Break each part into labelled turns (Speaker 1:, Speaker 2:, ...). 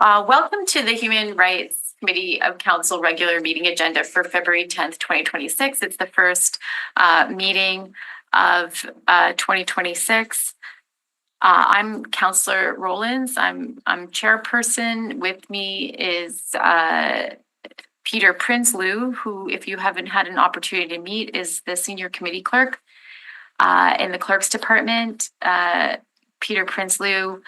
Speaker 1: Welcome to the Human Rights Committee of Council regular meeting agenda for February 10th, 2026. It's the first meeting of 2026. I'm Councillor Rollins. I'm chairperson. With me is Peter Prinsloo, who, if you haven't had an opportunity to meet, is the senior committee clerk in the clerk's department. Peter Prinsloo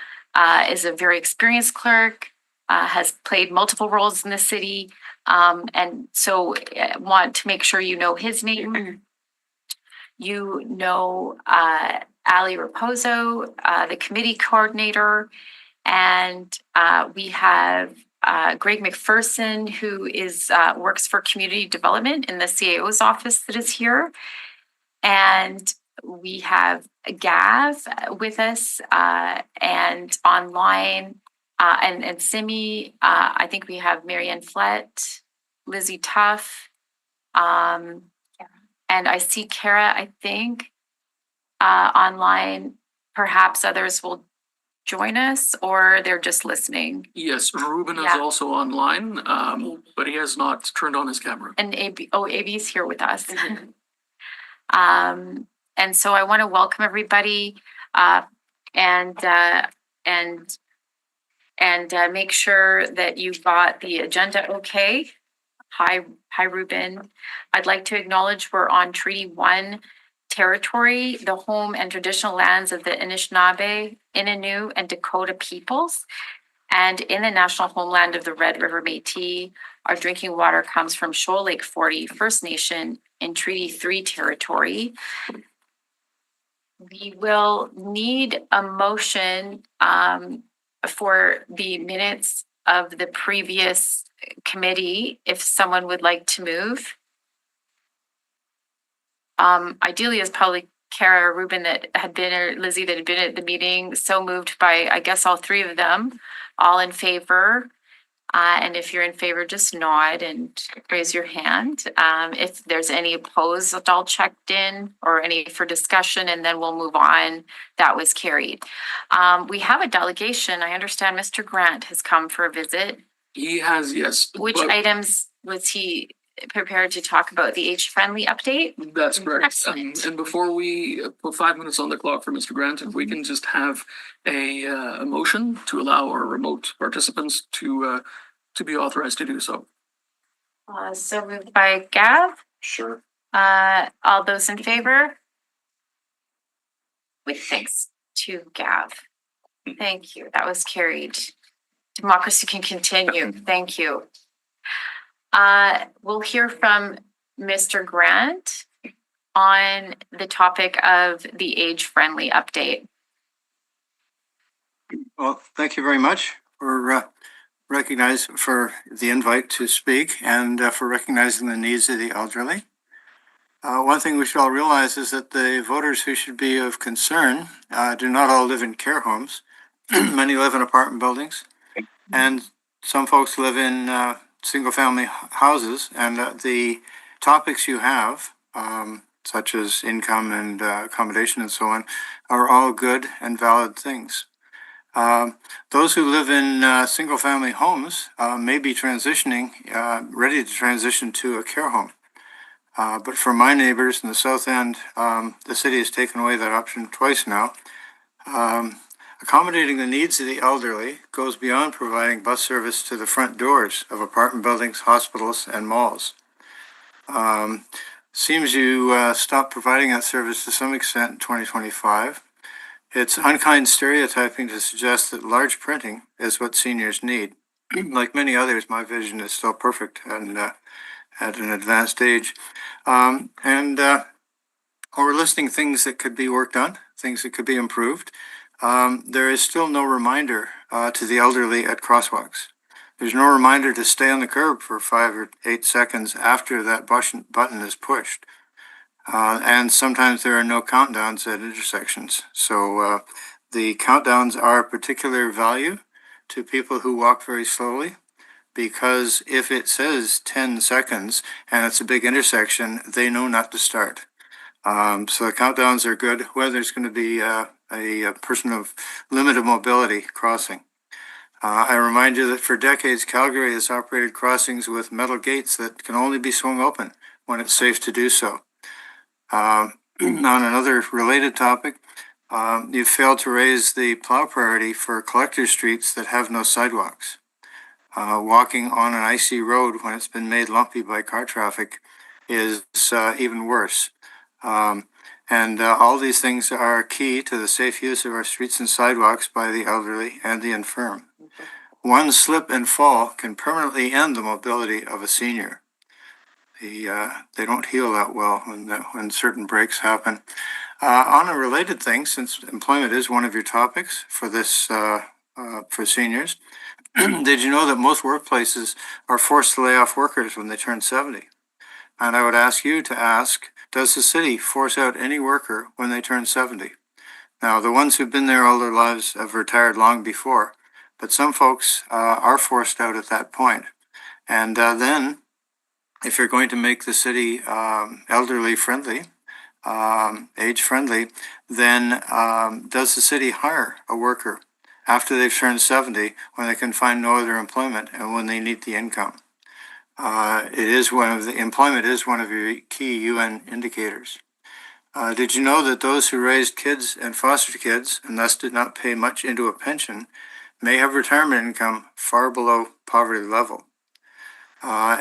Speaker 1: is a very experienced clerk, has played multiple roles in the city, and so want to make sure you know his name. You know Ali Raposo, the committee coordinator, and we have Greg McPherson, who is works for community development in the CAO's office that is here. And we have Gav with us and online and Simi. I think we have Marianne Flett, Lizzie Tuff, and I see Kara, I think, online. Perhaps others will join us or they're just listening.
Speaker 2: Yes, Ruben is also online, but he has not turned on his camera.
Speaker 1: And AB's here with us. And so I want to welcome everybody and make sure that you've got the agenda okay. Hi, Ruben. I'd like to acknowledge we're on Treaty 1 territory, the home and traditional lands of the Anishinaabe, Innu, and Dakota peoples. And in the national homeland of the Red River Métis, our drinking water comes from Shoal Lake 40 First Nation in Treaty 3 territory. We will need a motion for the minutes of the previous committee, if someone would like to move. Ideally, it's probably Kara or Ruben that had been, or Lizzie that had been at the meeting. So moved by, I guess, all three of them. All in favor. And if you're in favor, just nod and raise your hand. If there's any opposed, all checked in, or any for discussion, and then we'll move on. That was carried. We have a delegation. I understand Mr. Grant has come for a visit.
Speaker 2: He has, yes.
Speaker 1: Which items was he prepared to talk about? The age-friendly update?
Speaker 2: That's correct.
Speaker 1: Excellent.
Speaker 2: And before we put 5 minutes on the clock for Mr. Grant, if we can just have a motion to allow our remote participants to be authorized to do so.
Speaker 1: So moved by Gav.
Speaker 2: Sure.
Speaker 1: All those in favor? With thanks to Gav. Thank you. That was carried. Democracy can continue. Thank you. We'll hear from Mr. Grant on the topic of the age-friendly update.
Speaker 3: Well, thank you very much for recognizing for the invite to speak and for recognizing the needs of the elderly. One thing we should all realize is that the voters who should be of concern do not all live in care homes. Many live in apartment buildings, and some folks live in single-family houses. And the topics you have, such as income and accommodation and so on, are all good and valid things. Those who live in single-family homes may be transitioning, ready to transition to a care home. But for my neighbors in the South End, the city has taken away that option twice now. Accommodating the needs of the elderly goes beyond providing bus service to the front doors of apartment buildings, hospitals, and malls. Seems you stopped providing that service to some extent in 2025. It's unkind stereotyping to suggest that large printing is what seniors need. Like many others, my vision is still perfect and at an advanced age. We're listing things that could be worked on, things that could be improved. There is still no reminder to the elderly at crosswalks. There's no reminder to stay on the curb for 5 or 8 seconds after that button is pushed. And sometimes there are no countdowns at intersections. So the countdowns are of particular value to people who walk very slowly, because if it says 10 seconds and it's a big intersection, they know not to start. So the countdowns are good, whether it's going to be a person of limited mobility crossing. I remind you that for decades, Calgary has operated crossings with metal gates that can only be swung open when it's safe to do so. On another related topic, you've failed to raise the plow priority for collector streets that have no sidewalks. Walking on an icy road when it's been made lumpy by car traffic is even worse. And all these things are key to the safe use of our streets and sidewalks by the elderly and the infirm. One slip and fall can permanently end the mobility of a senior. They don't heal that well when certain breaks happen. On a related thing, since employment is one of your topics for this for seniors, did you know that most workplaces are forced to lay off workers when they turn 70? And I would ask you to ask, does the city force out any worker when they turn 70? Now, the ones who've been there all their lives have retired long before, but some folks are forced out at that point. And then, if you're going to make the city elderly friendly, age friendly, then does the city hire a worker after they've turned 70 when they can find no other employment and when they need the income? Employment is one of your key UN indicators. Did you know that those who raised kids and fostered kids and thus did not pay much into a pension may have retirement income far below poverty level?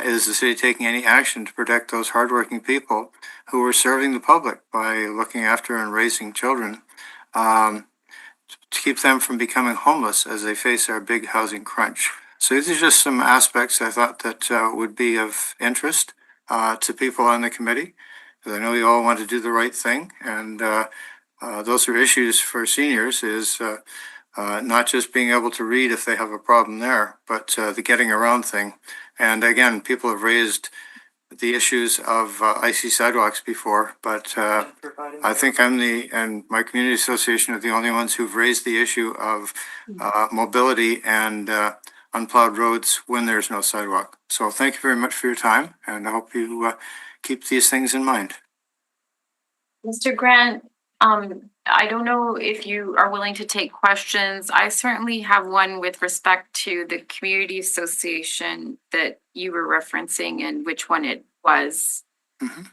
Speaker 3: Is the city taking any action to protect those hardworking people who are serving the public by looking after and raising children, to keep them from becoming homeless as they face our big housing crunch? So these are just some aspects I thought that would be of interest to people on the committee, because I know you all want to do the right thing, and those are issues for seniors, is not just being able to read if they have a problem there, but the getting around thing. And again, people have raised the issues of icy sidewalks before, but I think and my community association are the only ones who've raised the issue of mobility and unplowed roads when there's no sidewalk. So thank you very much for your time, and I hope you keep these things in mind.
Speaker 1: Mr. Grant, I don't know if you are willing to take questions. I certainly have one with respect to the community association that you were referencing and which one it was.
Speaker 3: Mm-hmm.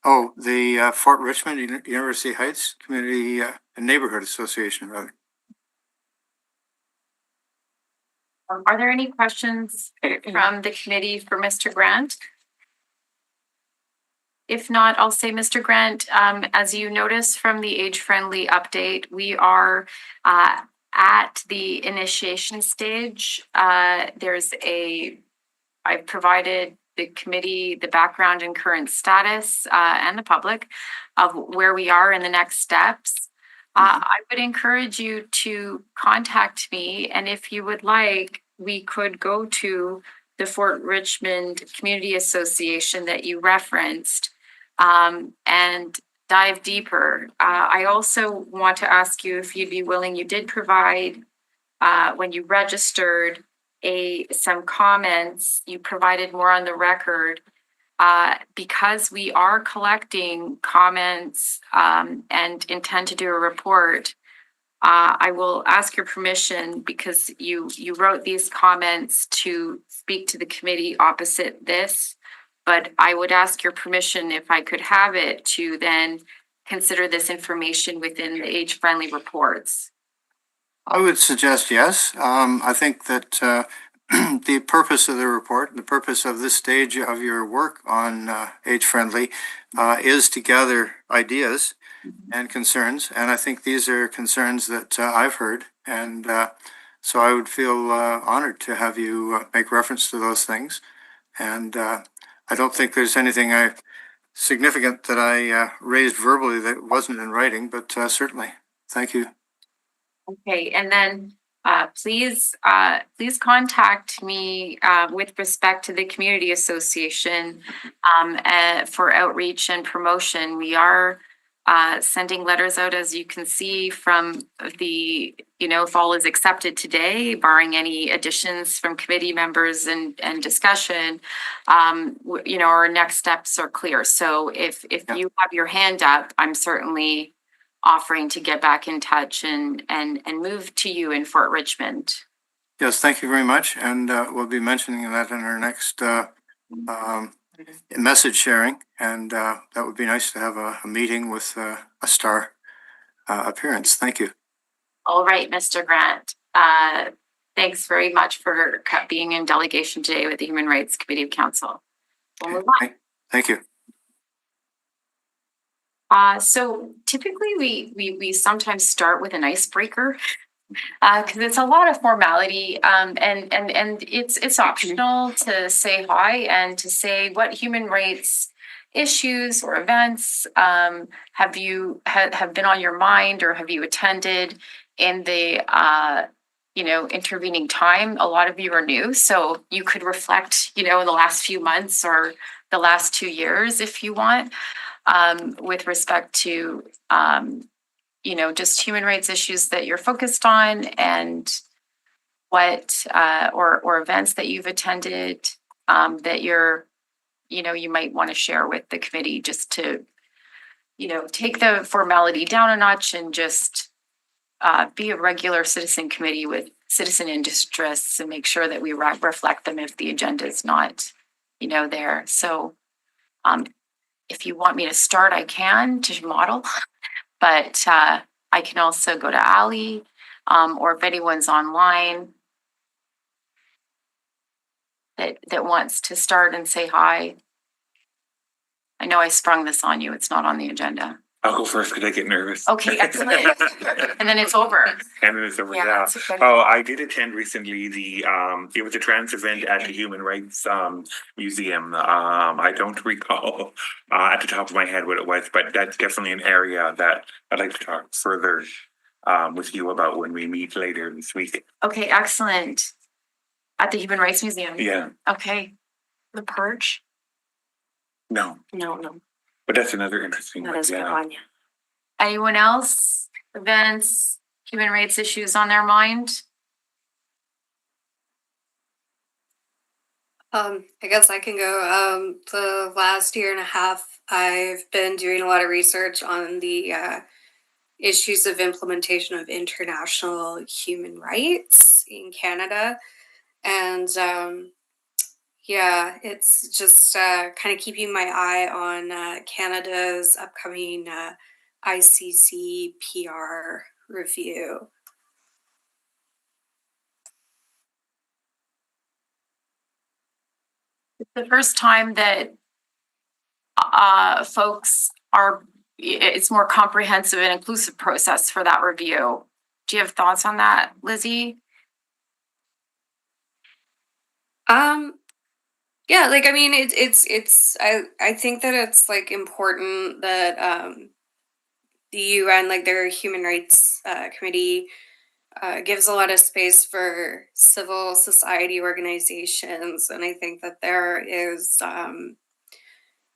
Speaker 3: Oh, the Fort Richmond University Heights Community Neighborhood Association, rather.
Speaker 1: Are there any questions from the committee for Mr. Grant? If not, I'll say, Mr. Grant, as you notice from the age-friendly update, we are at the initiation stage. I've provided the committee the background and current status and the public of where we are in the next steps. I would encourage you to contact me, and if you would like, we could go to the Fort Richmond Community Association that you referenced and dive deeper. I also want to ask you if you'd be willing. You did provide, when you registered, some comments. You provided more on the record. Because we are collecting comments and intend to do a report, I will ask your permission, because you wrote these comments to speak to the committee opposite this, but I would ask your permission, if I could have it, to then consider this information within the age-friendly reports.
Speaker 3: I would suggest yes. I think that the purpose of the report, the purpose of this stage of your work on age-friendly is to gather ideas and concerns. And I think these are concerns that I've heard. And so I would feel honored to have you make reference to those things. And I don't think there's anything significant that I raised verbally that wasn't in writing, but certainly. Thank you.
Speaker 1: Okay, and then please contact me with respect to the community association for outreach and promotion. We are sending letters out, as you can see from the, if all is accepted today, barring any additions from committee members and discussion, our next steps are clear. So if you have your hand up, I'm certainly offering to get back in touch and move to you in Fort Richmond.
Speaker 3: Yes, thank you very much, and we'll be mentioning that in our next message sharing, and that would be nice to have a meeting with a star appearance. Thank you.
Speaker 1: All right, Mr. Grant. Thanks very much for being in delegation today with the Human Rights Committee of Council. We'll move on.
Speaker 3: Thank you.
Speaker 1: So typically we sometimes start with an icebreaker because it's a lot of formality, and it's optional to say hi and to say what human rights issues or events have been on your mind, or have you attended in the intervening time. A lot of you are new, so you could reflect in the last few months or the last 2 years if you want, with respect to just human rights issues that you're focused on, and what or events that you've attended that you might want to share with the committee, just to take the formality down a notch and just be a regular citizen committee with citizen interests, and make sure that we reflect them if the agenda is not there. So if you want me to start, I can, to model, but I can also go to Ali, or if anyone's online that wants to start and say hi. I know I sprung this on you. It's not on the agenda.
Speaker 4: I'll go first because I get nervous.
Speaker 1: Okay, excellent. And then it's over.
Speaker 4: And then it's over.
Speaker 1: Yeah,
Speaker 4: Yeah.
Speaker 1: that's okay.
Speaker 4: Oh, I did attend recently the it was a trans event at the Human Rights Museum. I don't recall at the top of my head what it was, but that's definitely an area that I'd like to talk further with you about when we meet later this week.
Speaker 1: Okay, excellent. At the Human Rights Museum.
Speaker 4: Yeah.
Speaker 1: Okay. The Purge?
Speaker 4: No,
Speaker 5: No,
Speaker 4: but that's another interesting
Speaker 5: that
Speaker 4: one.
Speaker 5: is
Speaker 4: Yeah.
Speaker 5: California.
Speaker 1: Anyone else? Events, human rights issues on their mind?
Speaker 6: I guess I can go. The last year and a half, I've been doing a lot of research on the issues of implementation of international human rights in Canada. And yeah, it's just kind of keeping my eye on Canada's upcoming ICC PR review.
Speaker 1: It's the first time that folks it's more comprehensive and inclusive process for that review. Do you have thoughts on that, Lizzie?
Speaker 6: Yeah, like I mean I think that it's like important that the UN, like their human rights committee, gives a lot of space for civil society organizations, and I think that there is not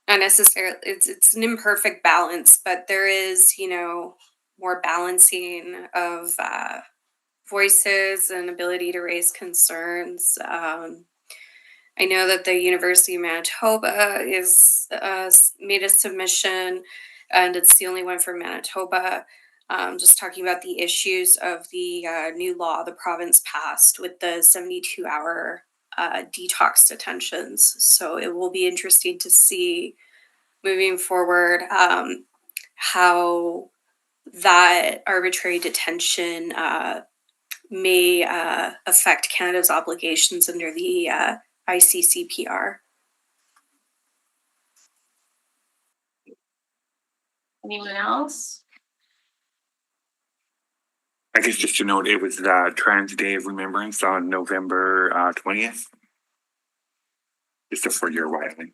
Speaker 6: necessarily it's an imperfect balance, but there is more balancing of voices and ability to raise concerns. I know that the University of Manitoba is made a submission, and it's the only one for Manitoba. Just talking about the issues of the new law the province passed with the 72-hour detox detentions. So it will be interesting to see moving forward how that arbitrary detention may affect Canada's obligations under the ICCPR.
Speaker 1: Anyone else?
Speaker 4: I guess just to note, it was Trans Day of Remembrance on November 20th. Just for your widening.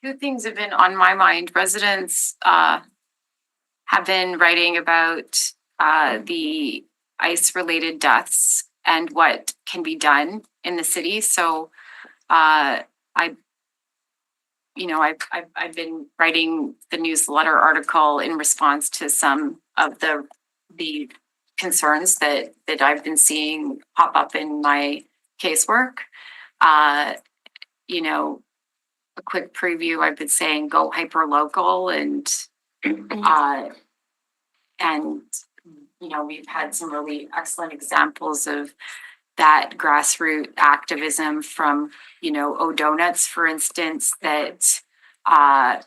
Speaker 1: Two things have been on my mind. Residents have been writing about the ICE-related deaths and what can be done in the city. So I've been writing the newsletter article in response to some of the concerns that I've been seeing pop up in my casework. A quick preview, I've been saying go hyper local, and and, you know, we've had some really excellent examples of that grassroots activism from, you know, O'Donuts, for instance, that had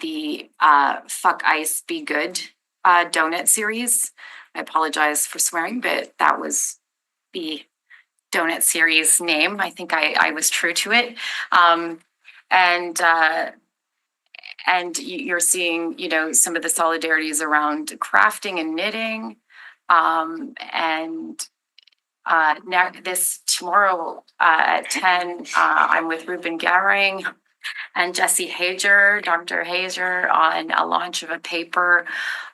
Speaker 1: the Fuck Ice Be Good donut series. I apologize for swearing, but that was the donut series name. I think I was true to it. And you're seeing, you know, some of the solidarities around crafting and knitting. Tomorrow at 10, I'm with Ruben Garing and Jesse Hager, Dr. Hager, on a launch of a paper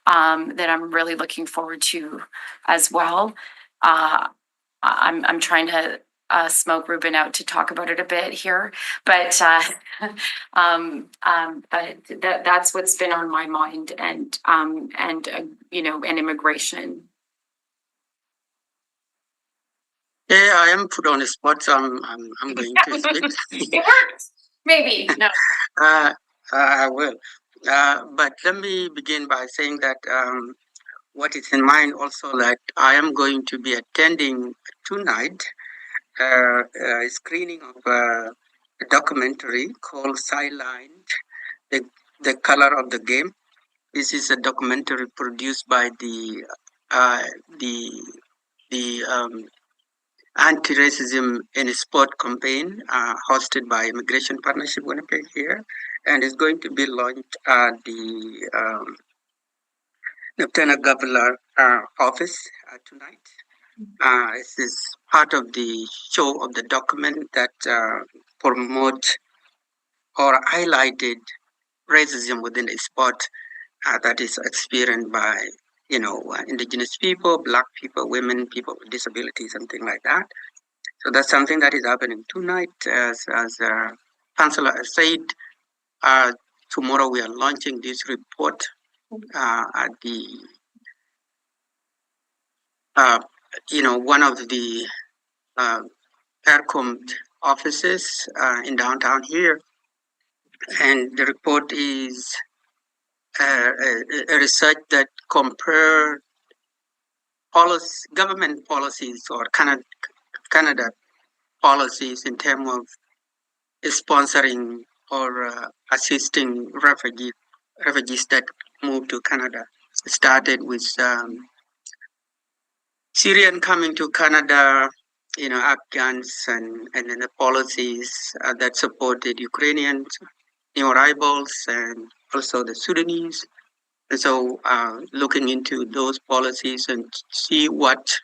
Speaker 1: that I'm really looking forward to as well. I'm trying to smoke Ruben out to talk about it a bit here, but that's what's been on my mind, and you know, and immigration.
Speaker 5: Yeah, I am put on the spot, so I'm going to speak.
Speaker 1: It works. Maybe no.
Speaker 5: I will. But let me begin by saying that what is in mind also that I am going to be attending tonight a screening of a documentary called Sidelined, the Color of the Game. This is a documentary produced by the anti-racism in sport campaign hosted by Immigration Partnership Winnipeg here, and is going to be launched at the Lieutenant Governor office tonight. This is part of the show of the document that promote or highlighted racism within the sport that is experienced by, you know, indigenous people, Black people, women, people with disabilities, something like that. So that's something that is happening tonight. As Councillor said, tomorrow we are launching this report at the, you know, one of the AirCom offices in downtown here. And the report is a research that compare government policies or Canada policies in terms of sponsoring or assisting refugees that move to Canada. It started with Syrian coming to Canada, you know, Afghans, and then the policies that supported Ukrainians, new arrivals, and also the Sudanese. And so looking into those policies and see what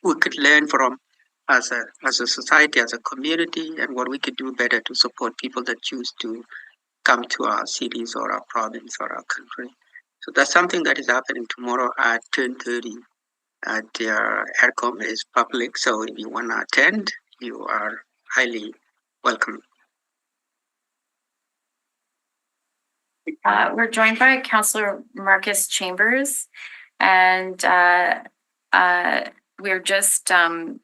Speaker 5: we could learn from as a society, as a community, and what we could do better to support people that choose to come to our cities or our province or our country. So that's something that is happening tomorrow at 10:30 at AirCom. Is public, so if you want to attend, you are highly welcome.
Speaker 1: We're joined by Councillor Marcus Chambers, and we're just going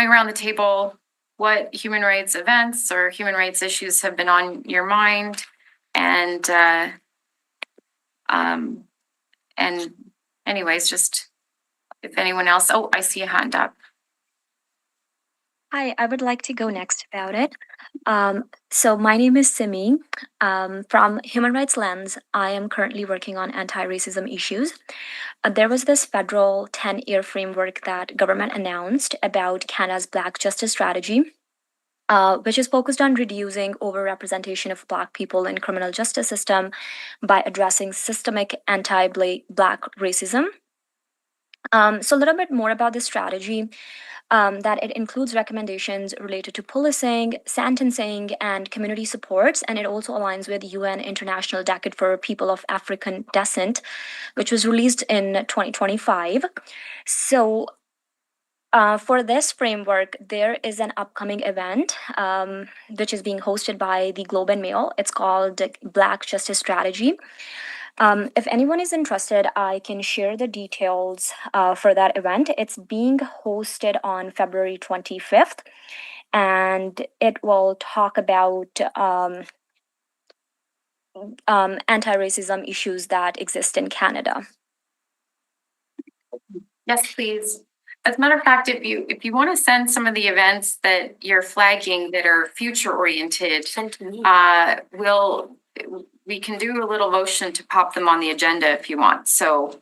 Speaker 1: around the table. What human rights events or human rights issues have been on your mind, and anyways, just if anyone else. Oh, I see a hand up.
Speaker 7: Hi, I would like to go next about it. So my name is Simi. From Human Rights Lens, I am currently working on anti-racism issues. There was this federal 10-year framework that government announced about Canada's Black Justice Strategy, which is focused on reducing overrepresentation of Black people in criminal justice system by addressing systemic anti-Black racism. So a little bit more about this strategy. That it includes recommendations related to policing, sentencing, and community supports, and it also aligns with UN International Decade for People of African Descent, which was released in 2025. So for this framework, there is an upcoming event which is being hosted by the Globe and Mail. It's called Black Justice Strategy. If anyone is interested, I can share the details for that event. It's being hosted on February 25th, and it will talk about anti-racism issues that exist in Canada.
Speaker 1: Yes, please. As a matter of fact, if you want to send some of the events that you're flagging that are future oriented, we can do a little motion to pop them on the agenda if you want. So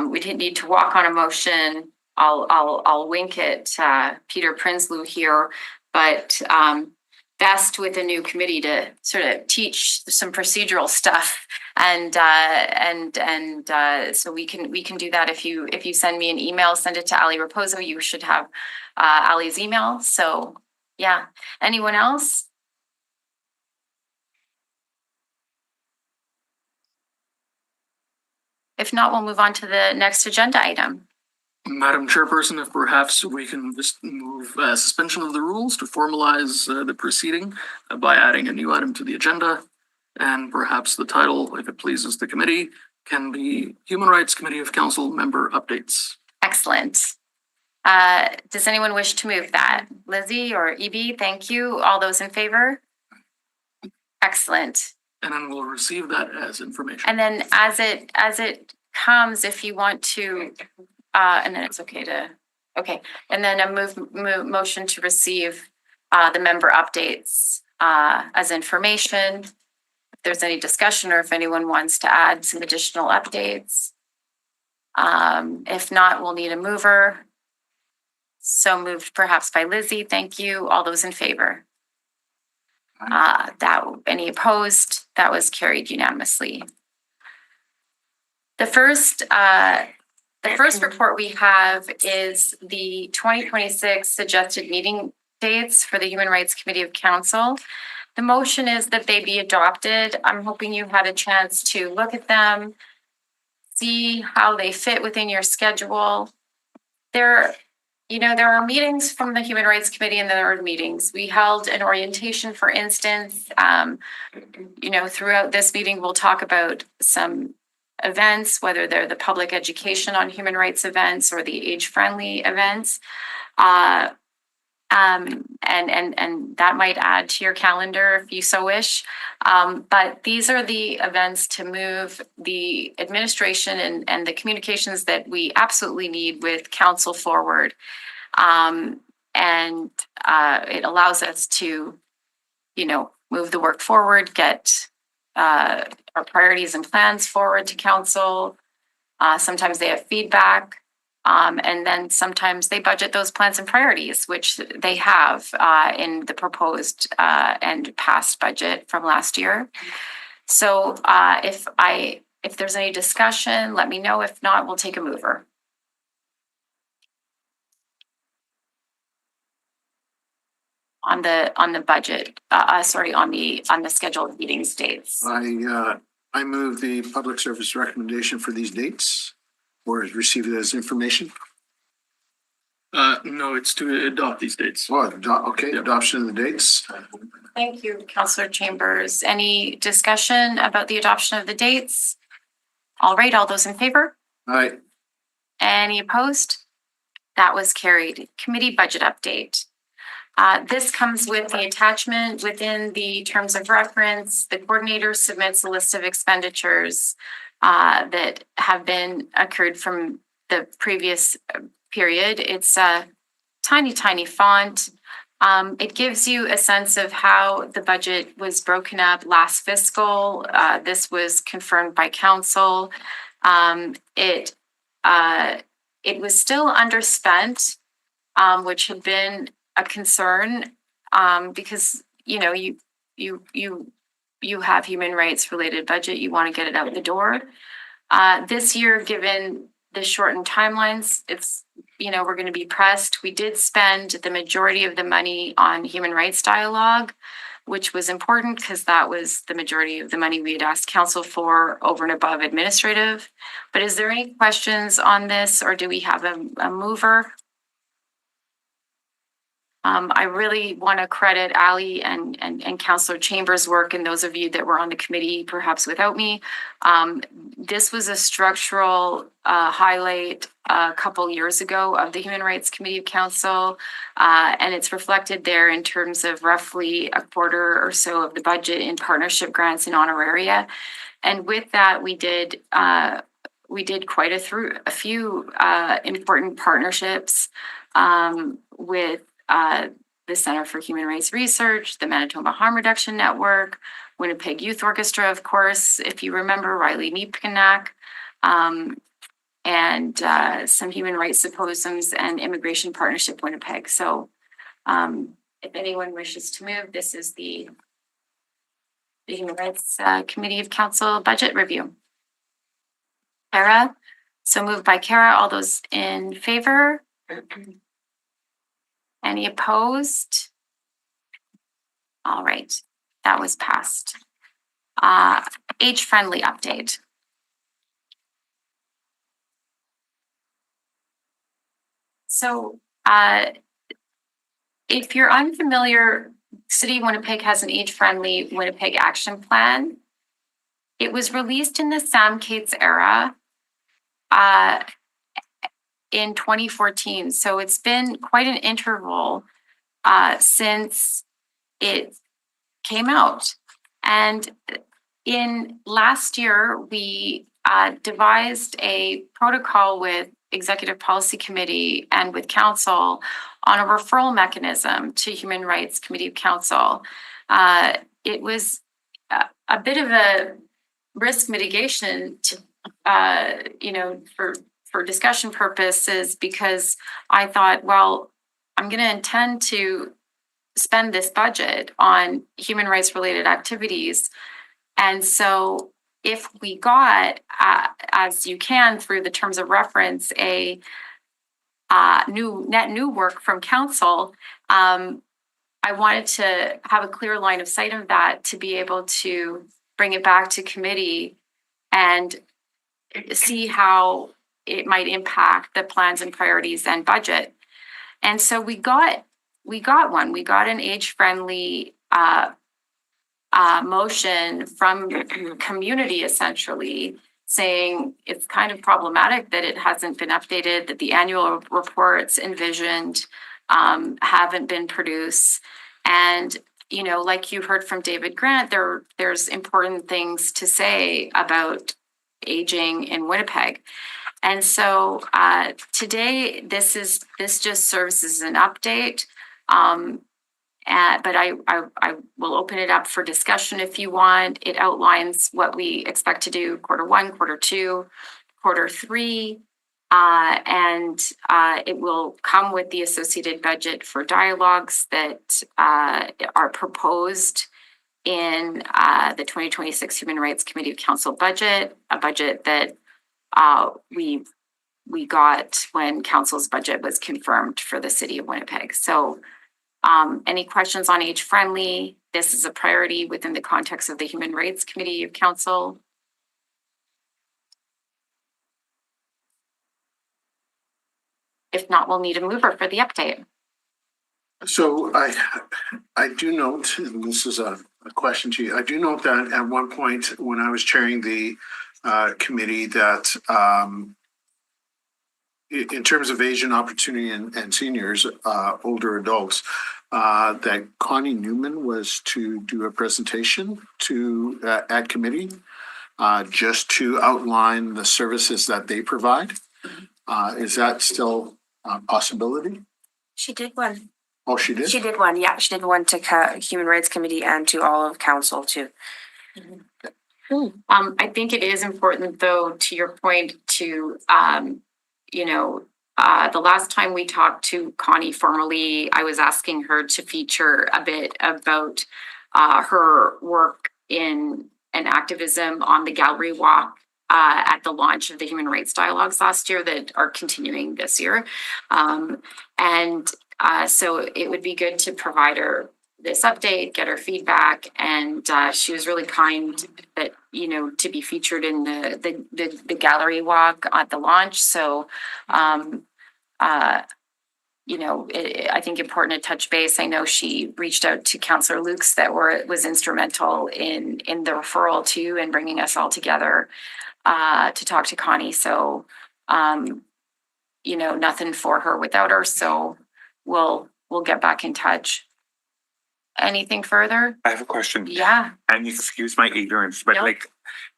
Speaker 1: we didn't need to walk on a motion. I'll wink at Peter Prinsloo here, but best with a new committee to sort of teach some procedural stuff, and so we can do that. If you send me an email, send it to Ali Raposo. You should have Ali's email. So yeah, anyone else? If not, we'll move on to the next agenda item.
Speaker 2: Madam Chairperson, if perhaps we can just move suspension of the rules to formalize the proceeding by adding a new item to the agenda. And perhaps the title, if it pleases the committee, can be Human Rights Committee of Council Member Updates.
Speaker 1: Excellent. Does anyone wish to move that? Lizzie or EB, thank you. All those in favor? Excellent.
Speaker 2: And then we'll receive that as information.
Speaker 1: And then as it comes, if you want to, and then it's okay to, okay. And then a motion to receive the member updates as information. If there's any discussion or if anyone wants to add some additional updates. If not, we'll need a mover. So moved perhaps by Lizzie. Thank you. All those in favor? Any opposed? That was carried unanimously. The first report we have is the 2026 suggested meeting dates for the Human Rights Committee of Council. The motion is that they be adopted. I'm hoping you had a chance to look at them, see how they fit within your schedule. There are meetings from the Human Rights Committee and there are meetings. We held an orientation, for instance. Throughout this meeting, we'll talk about some events, whether they're the public education on human rights events or the age-friendly events. And that might add to your calendar if you so wish. But these are the events to move the administration and the communications that we absolutely need with council forward. It allows us to, move the work forward, get our priorities and plans forward to council. Sometimes they have feedback. And then sometimes they budget those plans and priorities, which they have in the proposed and past budget from last year. So if there's any discussion, let me know. If not, we'll take a mover. On the budget, on the scheduled meetings dates.
Speaker 8: I move the public service recommendation for these dates. Or is received as information?
Speaker 2: No, it's to adopt these dates.
Speaker 8: Oh, okay,
Speaker 2: Yep.
Speaker 8: Adoption of the dates.
Speaker 1: Thank you, Councillor Chambers. Any discussion about the adoption of the dates? All right, all those in favor?
Speaker 8: Aye.
Speaker 1: Any opposed? That was carried. Committee budget update. This comes with the attachment within the terms of reference. The coordinator submits a list of expenditures that have been accrued from the previous period. It's a tiny font. It gives you a sense of how the budget was broken up last fiscal. This was confirmed by council. It was still underspent, which had been a concern because you have human rights related budget, you want to get it out the door. This year, given the shortened timelines, we're going to be pressed. We did spend the majority of the money on human rights dialogue, which was important because that was the majority of the money we had asked council for over and above administrative. But is there any questions on this, or do we have a mover? I really want to credit Ali and Councillor Chambers' work, and those of you that were on the committee, perhaps without me. This was a structural highlight a couple years ago of the Human Rights Committee of Council. And it's reflected there in terms of roughly a quarter or so of the budget in partnership grants and honoraria. And with that, we did quite a few important partnerships with the Center for Human Rights Research, the Manitoba Harm Reduction Network, Winnipeg Youth Orchestra, of course, if you remember, Riley Neepkanak, and some human rights symposiums and Immigration Partnership Winnipeg. So if anyone wishes to move, this is the Human Rights Committee of Council budget review. Kara, so moved by Kara. All those in favor? Any opposed? All right, that was passed. Age-friendly update. So if you're unfamiliar, City of Winnipeg has an age-friendly Winnipeg action plan. It was released in the Sam Cates era in 2014. So it's been quite an interval since it came out. And in last year, we devised a protocol with Executive Policy Committee and with Council on a referral mechanism to Human Rights Committee of Council. It was a bit of a risk mitigation to, for discussion purposes, because I thought, well, I'm going to intend to spend this budget on human rights related activities. And so if we got, as you can through the terms of reference, a net new work from Council, I wanted to have a clear line of sight of that to be able to bring it back to committee and see how it might impact the plans and priorities and budget. And so we got an age-friendly motion from community, essentially saying it's kind of problematic that it hasn't been updated, that the annual reports envisioned haven't been produced. And, like you heard from David Grant, there's important things to say about aging in Winnipeg. And so today, this just serves as an update. But I will open it up for discussion if you want. It outlines what we expect to do Q1, Q2, Q3, and it will come with the associated budget for dialogues that are proposed in the 2026 Human Rights Committee of Council budget, a budget that we got when Council's budget was confirmed for the City of Winnipeg. So any questions on age friendly? This is a priority within the context of the Human Rights Committee of Council. If not, we'll need a mover for the update.
Speaker 8: So I do note, and this is a question to you, I do note that at one point when I was chairing the committee that in terms of Asian opportunity and seniors, older adults, that Connie Newman was to do a presentation at committee just to outline the services that they provide. Is that still a possibility?
Speaker 9: She did one.
Speaker 8: Oh, she did?
Speaker 9: She did one, yeah. She did one to Human Rights Committee and to all of Council too.
Speaker 1: I think it is important, though, to your point, to the last time we talked to Connie formally, I was asking her to feature a bit about her work in an activism on the gallery walk at the launch of the Human Rights Dialogues last year that are continuing this year. So it would be good to provide her this update, get her feedback, and she was really kind that to be featured in the gallery walk at the launch. So I think important to touch base. I know she reached out to Councillor Lukes that was instrumental in the referral too, and bringing us all together to talk to Connie. So nothing for her without her. So we'll get back in touch. Anything further?
Speaker 4: I have a question.
Speaker 1: Yeah.
Speaker 4: And you excuse my ignorance, but
Speaker 1: Nope.
Speaker 4: like,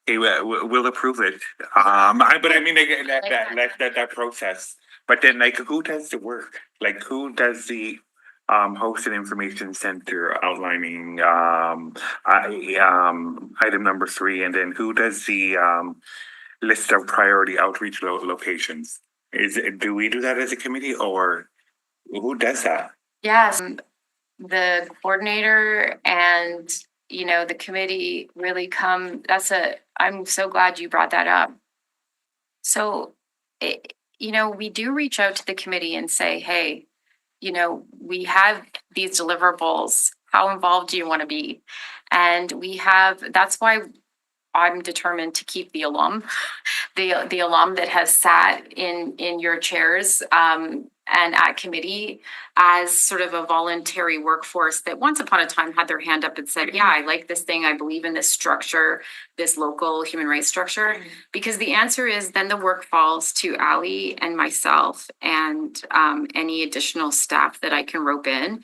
Speaker 4: hey, we'll approve it. But I mean, like, that process. But then, like, who does the work? Like, who does the host and information center outlining item number 3, and then who does the list of priority outreach locations? Do we do that as a committee, or who does that?
Speaker 1: Yes. The coordinator and, the committee really I'm so glad you brought that up. So, we do reach out to the committee and say, hey, we have these deliverables. How involved do you want to be? And that's why I'm determined to keep the alum, the alum that has sat in your chairs and at committee as sort of a voluntary workforce that once upon a time had their hand up and said, yeah, I like this thing. I believe in this structure, this local human rights structure. Because the answer is then the work falls to Ali and myself and any additional staff that I can rope in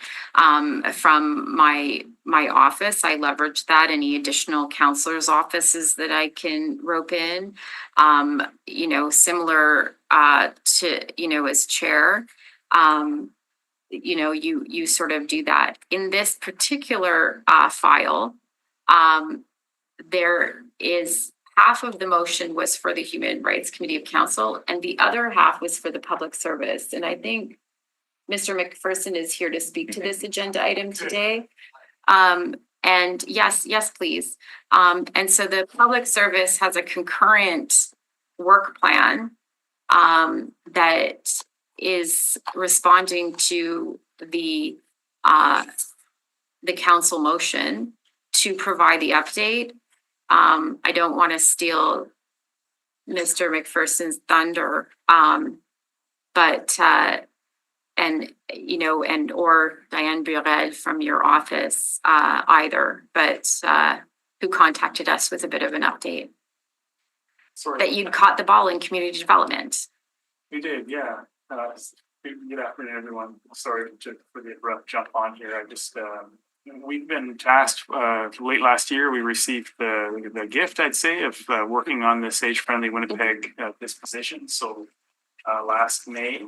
Speaker 1: from my office. I leverage that. Any additional counselors' offices that I can rope in, similar to, as chair, you sort of do that. In this particular file, there is half of the motion was for the Human Rights Committee of Council, and the other half was for the public service. And I think Mr. McPherson is here to speak to this agenda item today. And yes, please. And so the public service has a concurrent work plan that is responding to the council motion to provide the update. I don't want to steal Mr. McPherson's thunder, but or Diane Burel from your office either, but who contacted us with a bit of an update.
Speaker 10: Sorry.
Speaker 1: That you'd caught the ball in community development.
Speaker 10: We did, yeah. Good afternoon, everyone. Sorry for the abrupt jump on here. We've been tasked late last year. We received the gift, I'd say, of working on this age-friendly Winnipeg disposition. So last May,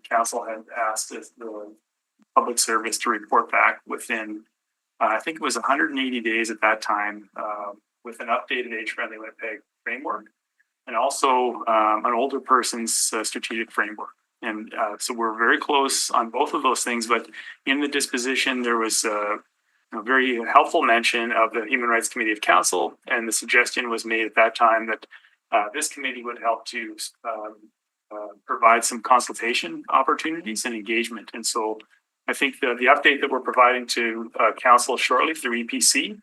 Speaker 10: council had asked the public service to report back within, I think it was 180 days at that time, with an updated age-friendly Winnipeg framework, and also an older person's strategic framework. And so we're very close on both of those things. But in the disposition, there was a very helpful mention of the Human Rights Committee of Council, and the suggestion was made at that time that this committee would help to provide some consultation opportunities and engagement. And so I think the update that we're providing to council shortly through EPC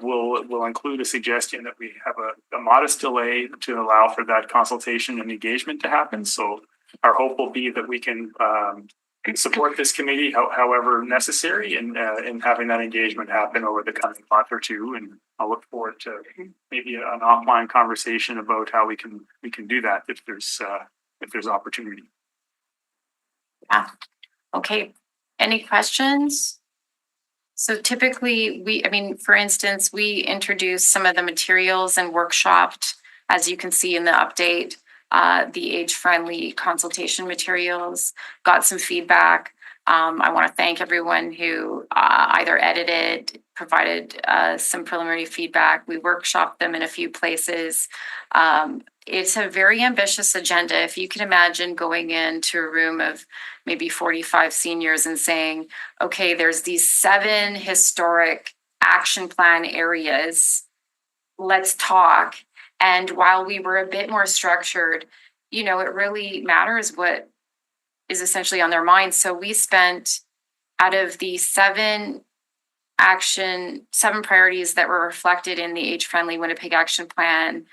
Speaker 10: will include a suggestion that we have a modest delay to allow for that consultation and engagement to happen. So our hope will be that we can support this committee however necessary in having that engagement happen over the coming month or two. And I'll look forward to maybe an offline conversation about how we can do that if there's opportunity.
Speaker 1: Yeah. Okay. Any questions? So typically for instance, we introduced some of the materials and workshopped, as you can see in the update, the age-friendly consultation materials, got some feedback. I want to thank everyone who either edited, provided some preliminary feedback. We workshopped them in a few places. It's a very ambitious agenda. If you can imagine going into a room of maybe 45 seniors and saying, okay, there's these 7 historic action plan areas. Let's talk. And while we were a bit more structured, it really matters what is essentially on their minds. So we spent, out of the 7 priorities that were reflected in the Age-Friendly Winnipeg Action Plan,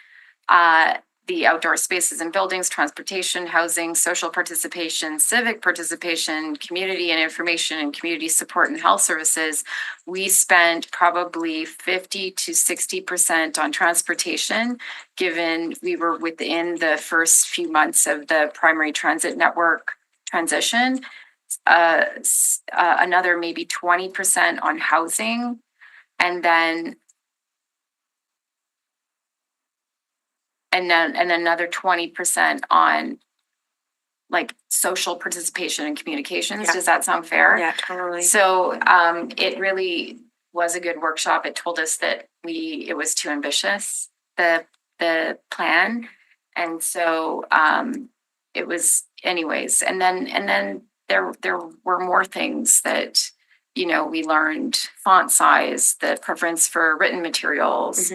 Speaker 1: the outdoor spaces and buildings, transportation, housing, social participation, civic participation, community and information and community support and health services, we spent probably 50 to 60% on transportation, given we were within the first few months of the primary transit network transition. Another maybe 20% on housing, and then another 20% on like social participation and communications.
Speaker 9: Yeah.
Speaker 1: Does that sound fair?
Speaker 9: Yeah, totally.
Speaker 1: So it really was a good workshop. It told us that it was too ambitious, the plan. And so it was anyways. And then there were more things that, you know, we learned: font size, the preference for written materials,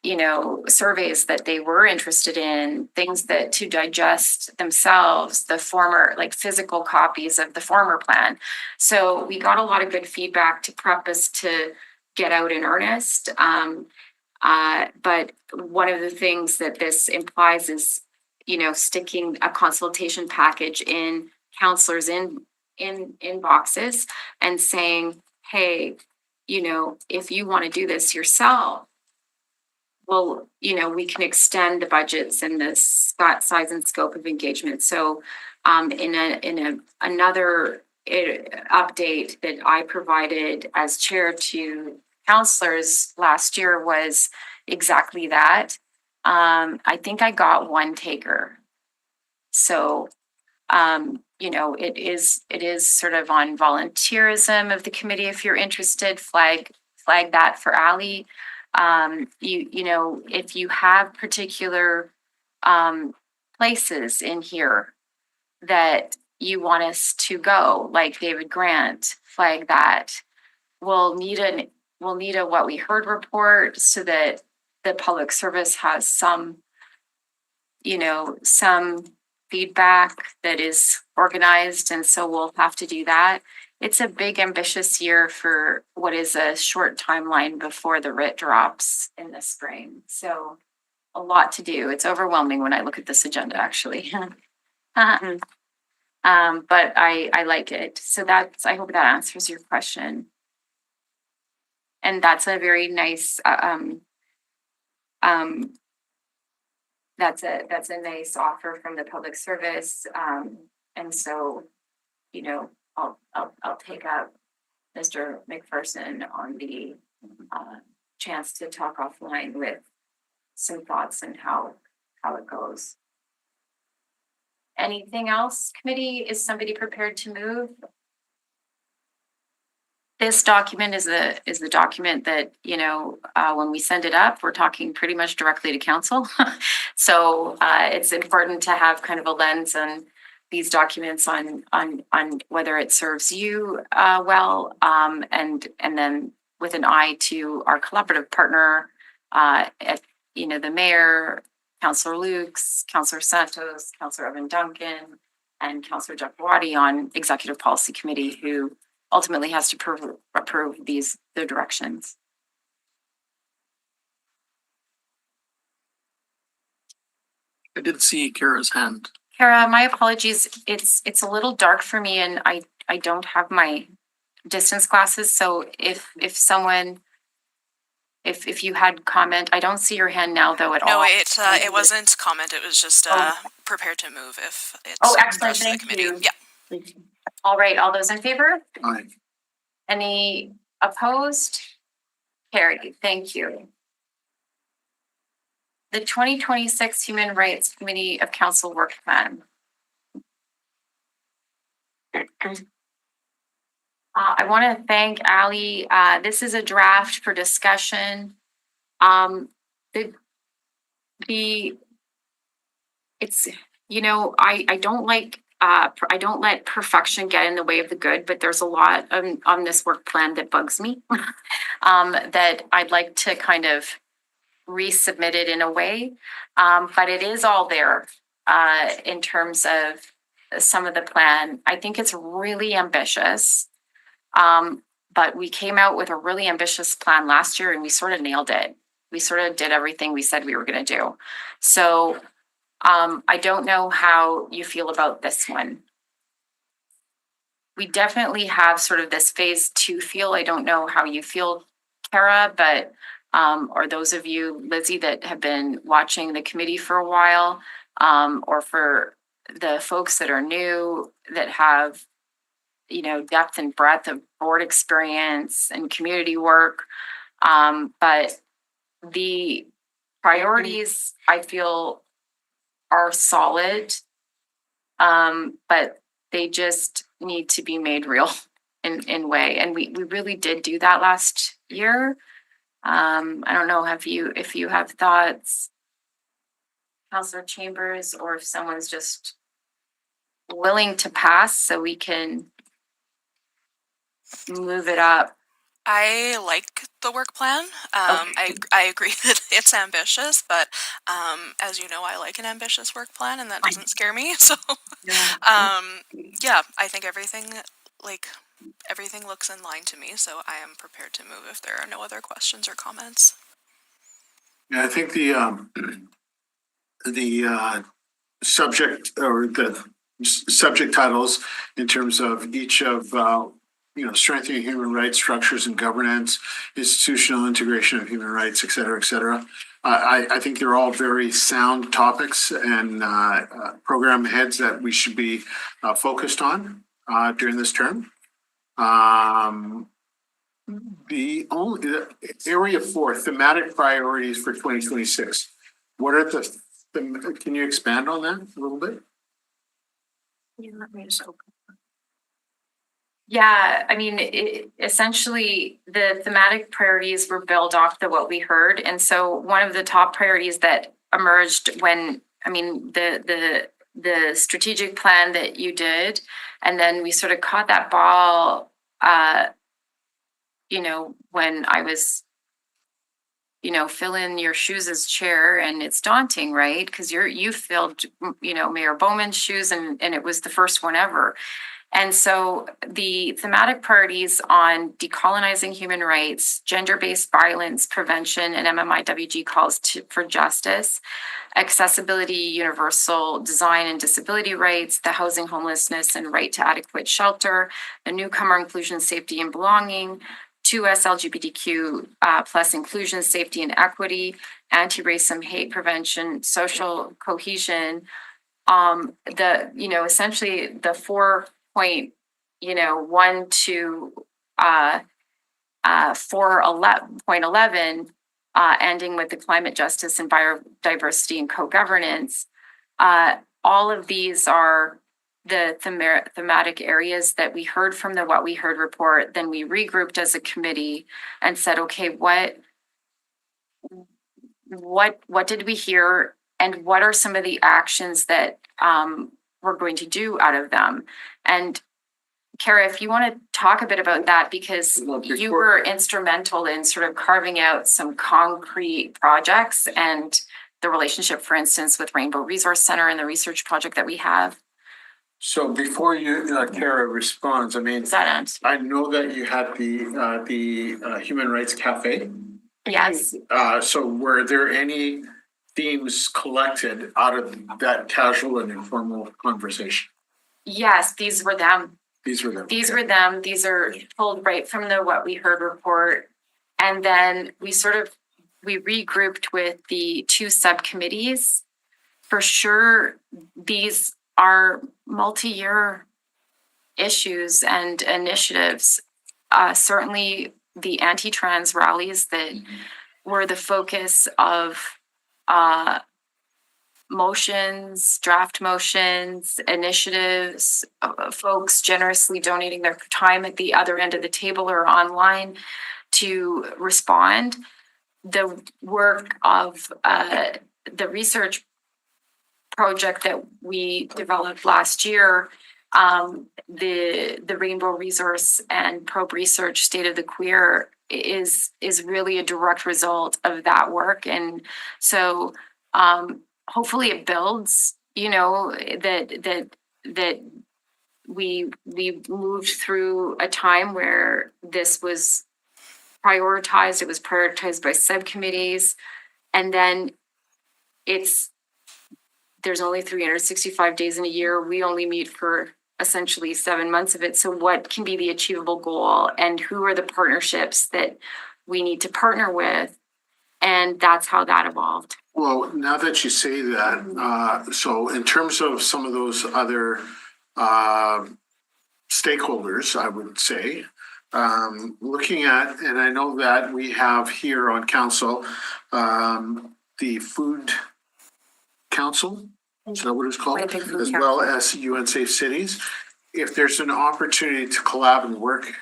Speaker 1: you know, surveys that they were interested in, things that to digest themselves, the former, like physical copies of the former plan. So we got a lot of good feedback to prep us to get out in earnest. But one of the things that this implies is, you know, sticking a consultation package in counselors in boxes and saying, hey, you know, if you want to do this yourself, well, you know, we can extend the budgets and the size and scope of engagement. So in another update that I provided as chair to counselors last year was exactly that. I think I got one taker. So you know, it is sort of on volunteerism of the committee. If you're interested, flag that for Ali. You know, if you have particular places in here that you want us to go, like David Grant, flag that. We'll need a what we heard report so that the public service has some, you know, some feedback that is organized, and so we'll have to do that. It's a big, ambitious year for what is a short timeline before the writ drops in the spring. So a lot to do. It's overwhelming when I look at this agenda, actually. But I like it. So I hope that answers your question. And that's a very nice that's a nice offer from the public service. And so, you know, I'll take up Mr. McPherson on the chance to talk offline with some thoughts and how it goes. Anything else, committee? Is somebody prepared to move? This document is the document that, you know, when we send it up, we're talking pretty much directly to council. So it's important to have kind of a lens on these documents on whether it serves you well, and then with an eye to our collaborative partner, you know, the mayor, Councillor Lukes, Councillor Santos, Councillor Evan Duncan, and Councillor Jeff Wadi on Executive Policy Committee, who ultimately has to approve the directions.
Speaker 2: I did see Kara's hand.
Speaker 1: Kara, my apologies. It's a little dark for me, and I don't have my distance glasses. So if someone, if you had comment, I don't see your hand now though at all.
Speaker 11: No, it wasn't comment. It was just prepared to move if it's
Speaker 1: excellent. Thank you.
Speaker 11: Yeah.
Speaker 1: All right. All those in favor?
Speaker 8: Aye.
Speaker 1: Any opposed? Carried. Thank you. The 2026 Human Rights Committee of Council Work Plan. I want to thank Ali. This is a draft for discussion. It's, you know, I don't like I don't let perfection get in the way of the good, but there's a lot on this work plan that bugs me that I'd like to kind of resubmit it in a way. But it is all there in terms of some of the plan. I think it's really ambitious. But we came out with a really ambitious plan last year and we sort of nailed it. we sort of did everything we said we were gonna do. So I don't know how you feel about this one. We definitely have sort of this phase 2 feel. I don't know how you feel, Kara, but or those of you, Lizzie, that have been watching the committee for a while, or for the folks that are new, that have, you know, depth and breadth of board experience and community work. But the priorities, I feel, are solid, but they just need to be made real in way. And we really did do that last year. I don't know if you have thoughts, Councillor Chambers, or if someone's just willing to pass so we can move it up.
Speaker 11: I like the work plan. I agree that it's ambitious, but as you know, I like an ambitious work plan, and that doesn't scare me. So, yeah, I think everything looks in line to me. So I am prepared to move if there are no other questions or comments.
Speaker 8: Yeah, I think the subject or the subject titles in terms of each of strengthening human rights structures and governance, institutional integration of human rights, et cetera, et cetera. I think they're all very sound topics and program heads that we should be focused on during this term. The only area 4, thematic priorities for 2026. What are can you expand on that a little bit?
Speaker 1: Yeah, let me just open. Yeah, I mean, essentially the thematic priorities were built off what we heard. And so one of the top priorities that emerged when, I mean, the strategic plan that you did, and then we sort of caught that ball, when I was, fill in your shoes as chair, and it's daunting, right? Because you filled, Mayor Bowman's shoes, and it was the first one ever. And so the thematic priorities on decolonizing human rights, gender-based violence prevention, and MMIWG calls for justice, accessibility, universal design and disability rights, the housing, homelessness, and right to adequate shelter, the newcomer inclusion, safety, and belonging, 2S LGBTQ plus inclusion, safety, and equity, anti-racism, hate prevention, social cohesion. Essentially the 4.1 to 4.11, ending with the climate justice and biodiversity and co-governance. All of these are the thematic areas that we heard from the What We Heard report. Then we regrouped as a committee and said, okay, what did we hear, and what are some of the actions that we're going to do out of them? And Kara, if you want to talk a bit about that, because you were instrumental in sort of carving out some concrete projects and the relationship, for instance, with Rainbow Resource Center and the research project that we have.
Speaker 8: So before Kara responds, I mean, I know that you had the Human Rights Cafe.
Speaker 1: Yes.
Speaker 8: So were there any themes collected out of that casual and informal conversation?
Speaker 1: Yes, these were them.
Speaker 8: These were them.
Speaker 1: These were them. These are pulled right from the What We Heard report. And then we regrouped with the 2 subcommittees. For sure, these are multi-year issues and initiatives. Certainly the anti-trans rallies that were the focus of motions, draft motions, initiatives, folks generously donating their time at the other end of the table or online to respond. The work of the research project that we developed last year, the Rainbow Resource and Probe Research State of the Queer is really a direct result of that work. And so hopefully it builds, that we moved through a time where this was prioritized. It was prioritized by subcommittees. And then there's only 365 days in a year. We only meet for essentially 7 months of it. So what can be the achievable goal, and who are the partnerships that we need to partner with? And that's how that evolved.
Speaker 8: Well, now that you say that, so in terms of some of those other stakeholders, I would say, looking at, and I know that we have here on council, the Food Council, is that what it's called?
Speaker 9: Winnipeg Food
Speaker 8: As
Speaker 9: Council.
Speaker 8: well as UN Safe Cities. If there's an opportunity to collab and work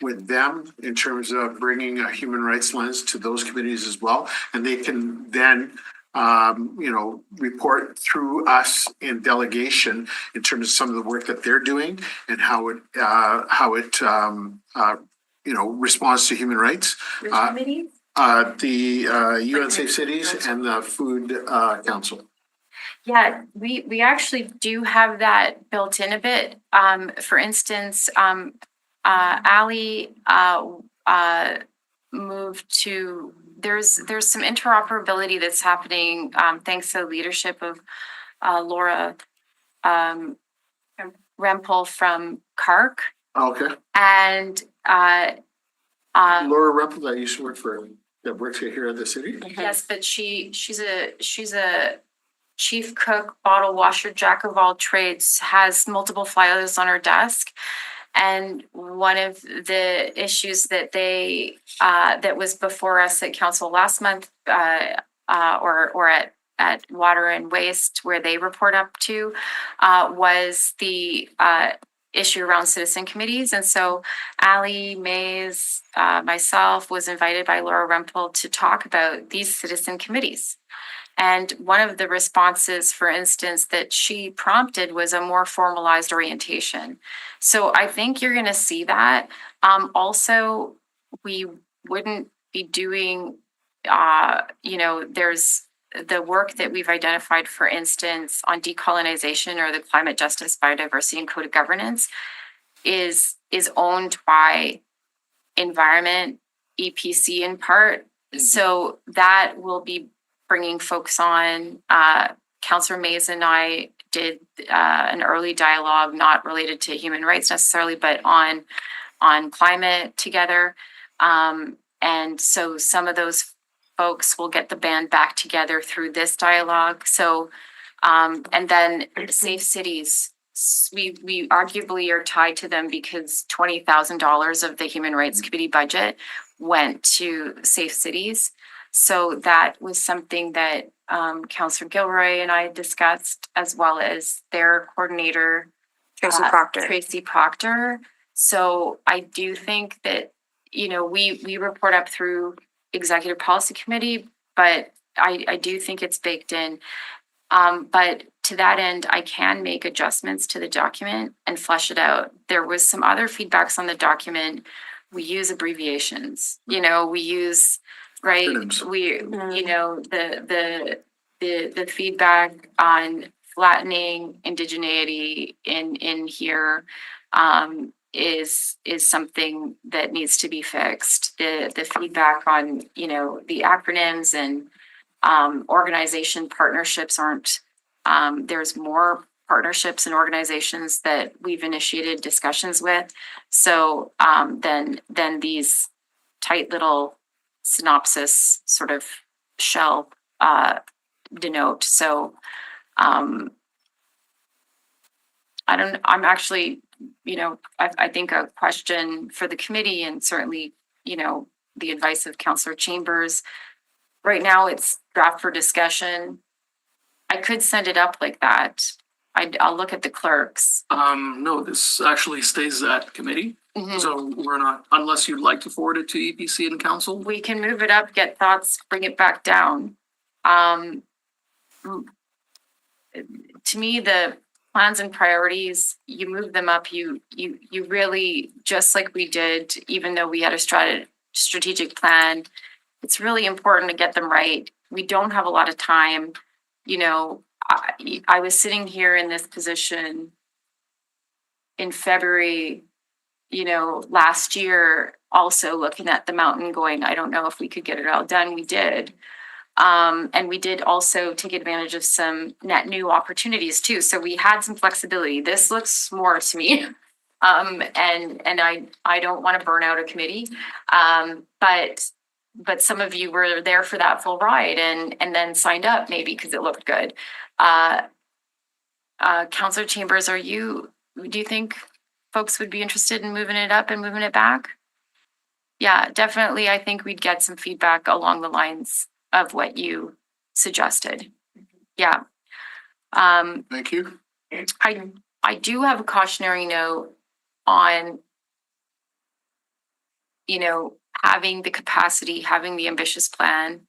Speaker 8: with them in terms of bringing a human rights lens to those committees as well, and they can then report through us in delegation in terms of some of the work that they're doing and how it responds to human rights.
Speaker 1: Which committee?
Speaker 8: The UN Safe Cities and the Food Council.
Speaker 1: Yeah, we actually do have that built in a bit. For instance, Ali moved to, there's some interoperability that's happening thanks to the leadership of Laura Rempel from CARC.
Speaker 8: Okay.
Speaker 1: And
Speaker 8: Laura Rempel, that used to work that works here at the city?
Speaker 1: yes, but she's a chief cook, bottle washer, jack of all trades, has multiple flyers on her desk. And one of the issues that that was before us at council last month, or at Water and Waste, where they report up to, was the issue around citizen committees. And so Ali Mays, myself, was invited by Laura Rempel to talk about these citizen committees. And one of the responses, for instance, that she prompted was a more formalized orientation. So I think you're going to see that. Also, we wouldn't be doing, there's the work that we've identified, for instance, on decolonization or the climate justice, biodiversity, and code of governance is owned by Environment, EPC in part. Mm-hmm. So that will be bringing folks on. Councillor Mays and I did an early dialogue, not related to human rights necessarily, but on climate together. And so some of those folks will get the band back together through this dialogue. So, and then Safe Cities, we arguably are tied to them because $20,000 of the Human Rights Committee budget went to Safe Cities. So that was something that Councillor Gilroy and I discussed, as well as their coordinator, Tracy Proctor. So I do think that, we report up through Executive Policy Committee, but I do think it's baked in. But to that end, I can make adjustments to the document and flesh it out. There was some other feedbacks on the document. We use abbreviations, we use, right? We, the feedback on flattening indigeneity in here is something that needs to be fixed. The feedback on, the acronyms and organization partnerships aren't, there's more partnerships and organizations that we've initiated discussions with. So then these tight little synopsis sort of shall denote. So I'm actually, I think a question for the committee, and certainly, the advice of Councillor Chambers. Right now it's draft for discussion. I could send it up like that. I'll look at the clerks.
Speaker 2: No, this actually stays at committee. Mm-hmm. So we're not, unless you'd like to forward it to EPC and council.
Speaker 1: We can move it up, get thoughts, bring it back down. To me, the plans and priorities, you move them up, you really, just like we did, even though we had a strategic plan, it's really important to get them right. We don't have a lot of time. I was sitting here in this position in February, last year, also looking at the mountain going, I don't know if we could get it all done. We did. And we did also take advantage of some net new opportunities too. So we had some flexibility. This looks more to me. And I don't want to burn out a committee. But some of you were there for that full ride and then signed up maybe because it looked good. Councillor Chambers, do you think folks would be interested in moving it up and moving it back? Yeah, definitely. I think we'd get some feedback along the lines of what you suggested. Yeah.
Speaker 8: Thank you.
Speaker 1: I do have a cautionary note on, having the capacity, having the ambitious plan,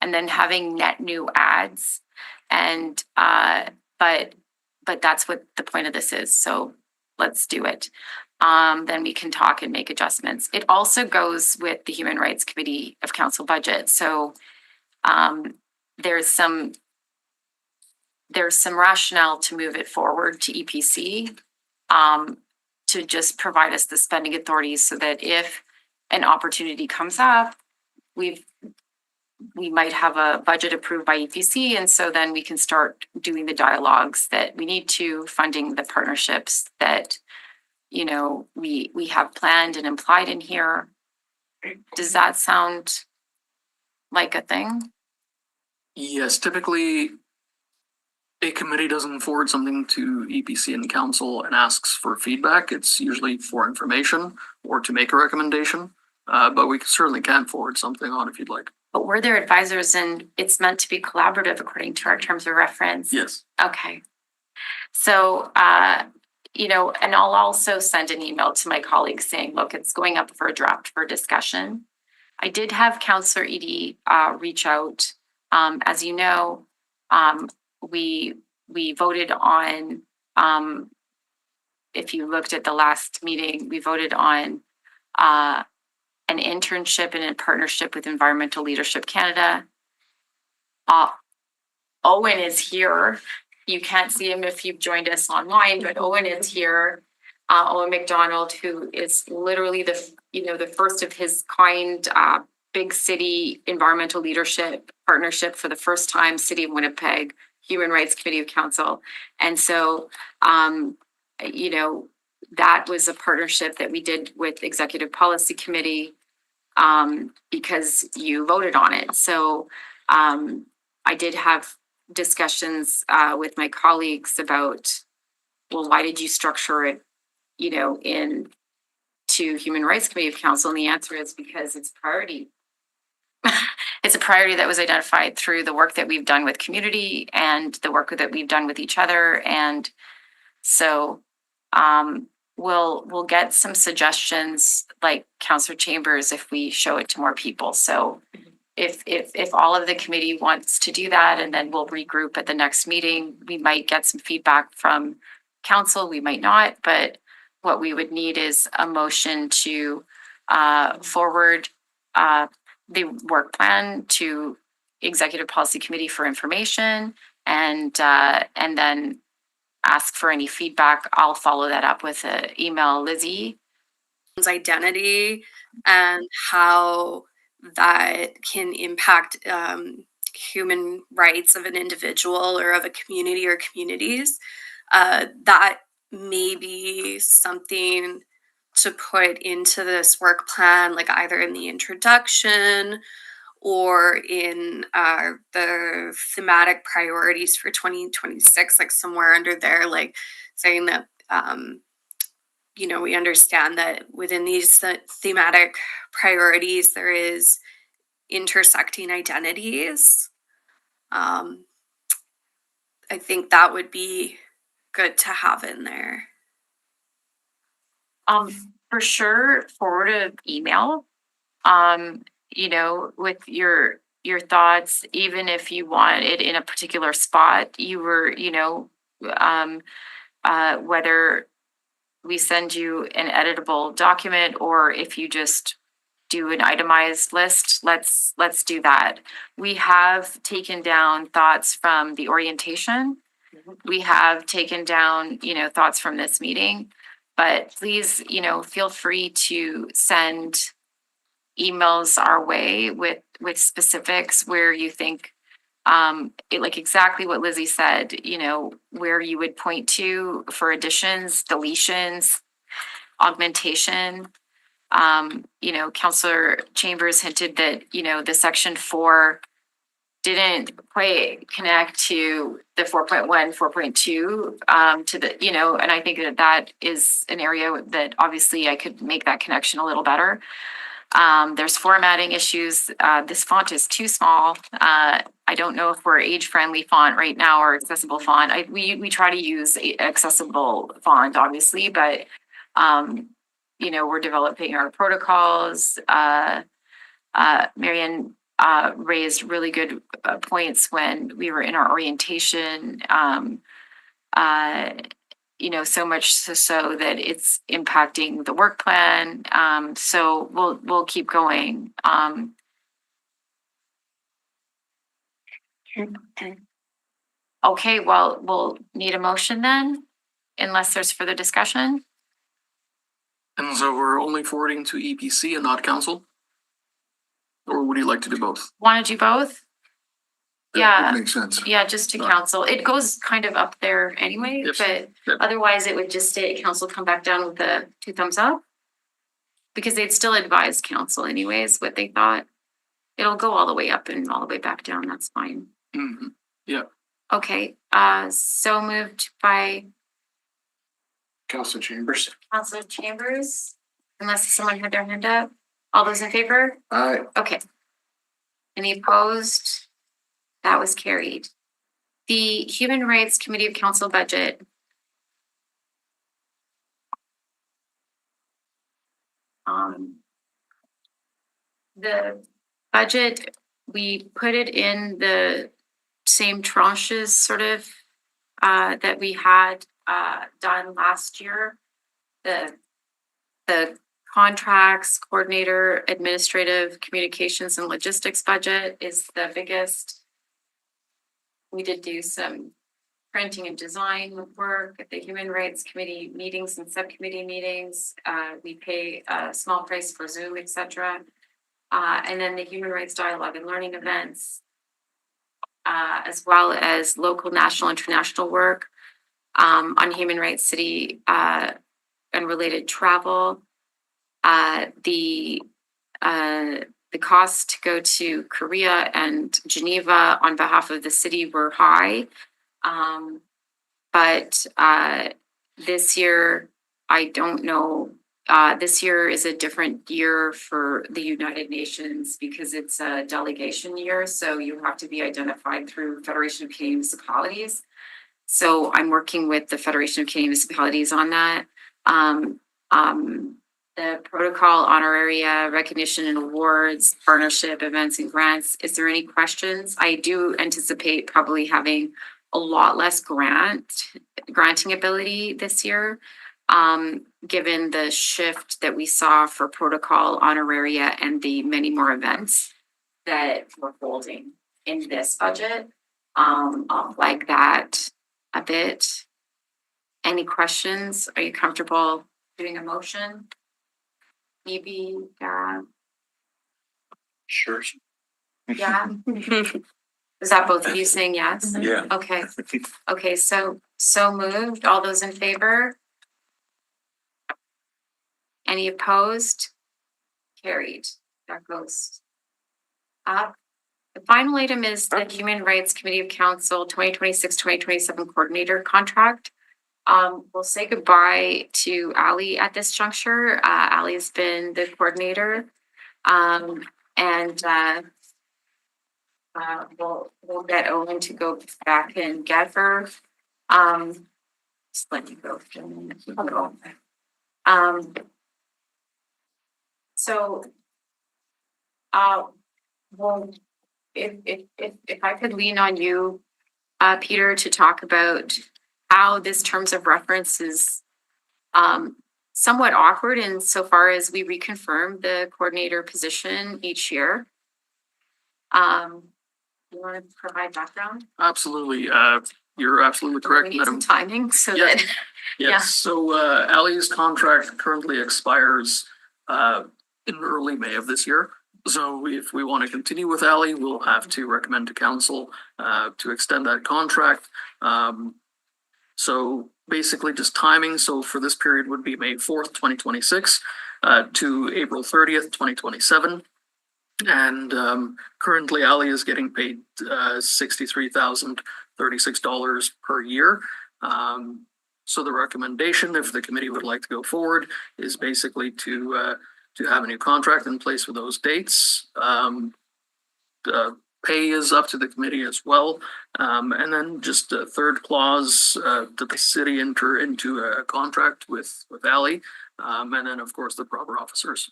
Speaker 1: and then having net new ads. And, but that's what the point of this is. So let's do it. Then we can talk and make adjustments. It also goes with the Human Rights Committee of Council budget. So there's some rationale to move it forward to EPC, to just provide us the spending authorities so that if an opportunity comes up, we might have a budget approved by EPC. And so then we can start doing the dialogues that we need to, funding the partnerships that, we have planned and implied in here. Does that sound like a thing?
Speaker 2: Yes, typically a committee doesn't forward something to EPC and council and asks for feedback. It's usually for information or to make a recommendation. But we certainly can forward something on if you'd like.
Speaker 1: But we're their advisors and it's meant to be collaborative according to our terms of reference.
Speaker 2: Yes.
Speaker 1: Okay. So, and I'll also send an email to my colleagues saying, look, it's going up for a draft for discussion. I did have Councillor Edie reach out. As you know, we voted on, if you looked at the last meeting, we voted on an internship and in partnership with Environmental Leadership Canada. Owen is here. You can't see him if you've joined us online, but Owen is here. Owen McDonald, who is literally the first of his kind big city environmental leadership partnership for the first time, City of Winnipeg, Human Rights Committee of Council. And so, that was a partnership that we did with Executive Policy Committee because you voted on it. So I did have discussions with my colleagues about, well, why did you structure it, in to Human Rights Committee of Council? And the answer is because it's priority. It's a priority that was identified through the work that we've done with community and the work that we've done with each other. And so we'll get some suggestions like Councillor Chambers if we show it to more people. So if all of the committee wants to do that, and then we'll regroup at the next meeting, we might get some feedback from council, we might not, but what we would need is a motion to forward the work plan to Executive Policy Committee for information, and then ask for any feedback. I'll follow that up with an email, Lizzie.
Speaker 6: Identity and how that can impact human rights of an individual or of a community or communities. That may be something to put into this work plan, like either in the introduction or in the thematic priorities for 2026, like somewhere under there, like saying that, we understand that within these thematic priorities, there is intersecting identities. I think that would be good to have in there.
Speaker 1: For sure, forward an email, with your thoughts, even if you want it in a particular spot, whether we send you an editable document or if you just do an itemized list, let's do that. We have taken down thoughts from the orientation. We have taken down, thoughts from this meeting, but please, feel free to send emails our way with specifics where you think like exactly what Lizzie said, you know, where you would point to for additions, deletions, augmentation. You know, Councillor Chambers hinted that, you know, the section 4 didn't quite connect to the 4.1, 4.2 to the, you know, and I think that that is an area that obviously I could make that connection a little better. There's formatting issues. This font is too small. I don't know if we're age-friendly font right now or accessible font. We try to use accessible font, obviously, but you know, we're developing our protocols. Marianne raised really good points when we were in our orientation. You know, so much so that it's impacting the work plan. So we'll keep going. Okay, well, we'll need a motion then, unless there's further discussion.
Speaker 2: And so we're only forwarding to EPC and not council? Or would you like to do both?
Speaker 1: Want to do both?
Speaker 8: That
Speaker 1: Yeah.
Speaker 8: Makes sense.
Speaker 1: Yeah, just to council. It goes kind of up there anyway,
Speaker 2: Yes.
Speaker 1: but
Speaker 2: Yep.
Speaker 1: otherwise it would just stay at council, come back down with the 2 thumbs up. Because they'd still advise council anyways, what they thought. It'll go all the way up and all the way back down, that's fine.
Speaker 2: Mhm.
Speaker 1: Okay, so moved by
Speaker 8: Council Chambers.
Speaker 1: Councilor Chambers, unless someone had their hand up. All those in favor?
Speaker 8: Aye.
Speaker 1: Okay. Any opposed? That was carried. The Human Rights Committee of Council budget. The budget, we put it in the same tranches sort of that we had done last year. The contracts, coordinator, administrative, communications and logistics budget is the biggest. We did do some printing and design work at the Human Rights Committee meetings and subcommittee meetings. We pay a small price for Zoom, etc. And then the Human Rights Dialogue and Learning events, as well as local, national, international work on human rights, city and related travel. The costs to go to Korea and Geneva on behalf of the city were high. But this year, I don't know. This year is a different year for the United Nations because it's a delegation year. So you have to be identified through Federation of Canadian Municipalities. So I'm working with the Federation of Canadian Municipalities on that. The protocol, honoraria, recognition and awards, partnership, events and grants. Is there any questions? I do anticipate probably having a lot less granting ability this year, given the shift that we saw for protocol, honoraria, and the many more events that we're holding in this budget. I'll flag that a bit. Any questions? Are you comfortable doing a motion? Maybe,
Speaker 4: Sure.
Speaker 1: yeah. Is that both of you saying yes?
Speaker 4: Yeah.
Speaker 1: Okay, okay, so moved. All those in favor? Any opposed? Carried. That goes up. The final item is the Human Rights Committee of Council 2026-2027 coordinator contract. We'll say goodbye to Ali at this juncture. Ali's been the coordinator. And we'll get Owen to go back and get her. Just let you go for a minute. So well, if I could lean on you, Peter, to talk about how this terms of reference is somewhat awkward insofar as we reconfirm the coordinator position each year. You want to provide background?
Speaker 2: Absolutely. You're absolutely
Speaker 1: We
Speaker 2: correct,
Speaker 1: need
Speaker 2: Madam.
Speaker 1: some timing so
Speaker 2: Yeah.
Speaker 1: that,
Speaker 2: Yes, so Ali's contract currently expires in early May of this year. So if we want to continue with Ally, we'll have to recommend to council to extend that contract. So basically just timing. So for this period would be May 4th, 2026 to April 30th, 2027. And currently Ally is getting paid $63,036 per year. So the recommendation, if the committee would like to go forward, is basically to have a new contract in place for those dates. The pay is up to the committee as well. And then just a third clause, that the city enter into a contract with Ally. And then of course the proper officers.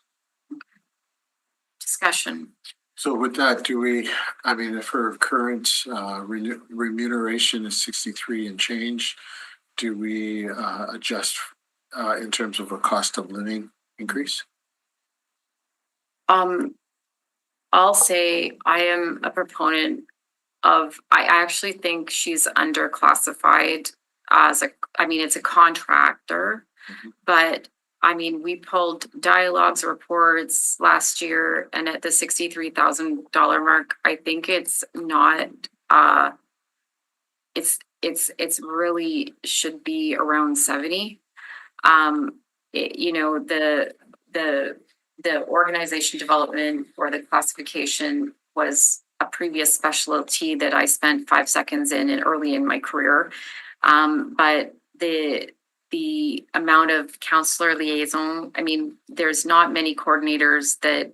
Speaker 1: Discussion.
Speaker 8: So with that, if her current remuneration is 63 and change, do we adjust in terms of a cost of living increase?
Speaker 1: I'll say I am a proponent of, I actually think she's underclassified it's a contractor, but we pulled dialogues reports last year, and at the $63,000 mark, I think it's not, it's really should be around 70. The organization development or the classification was a previous specialty that I spent 5 seconds in early in my career. But the amount of counselor liaison, there's not many coordinators that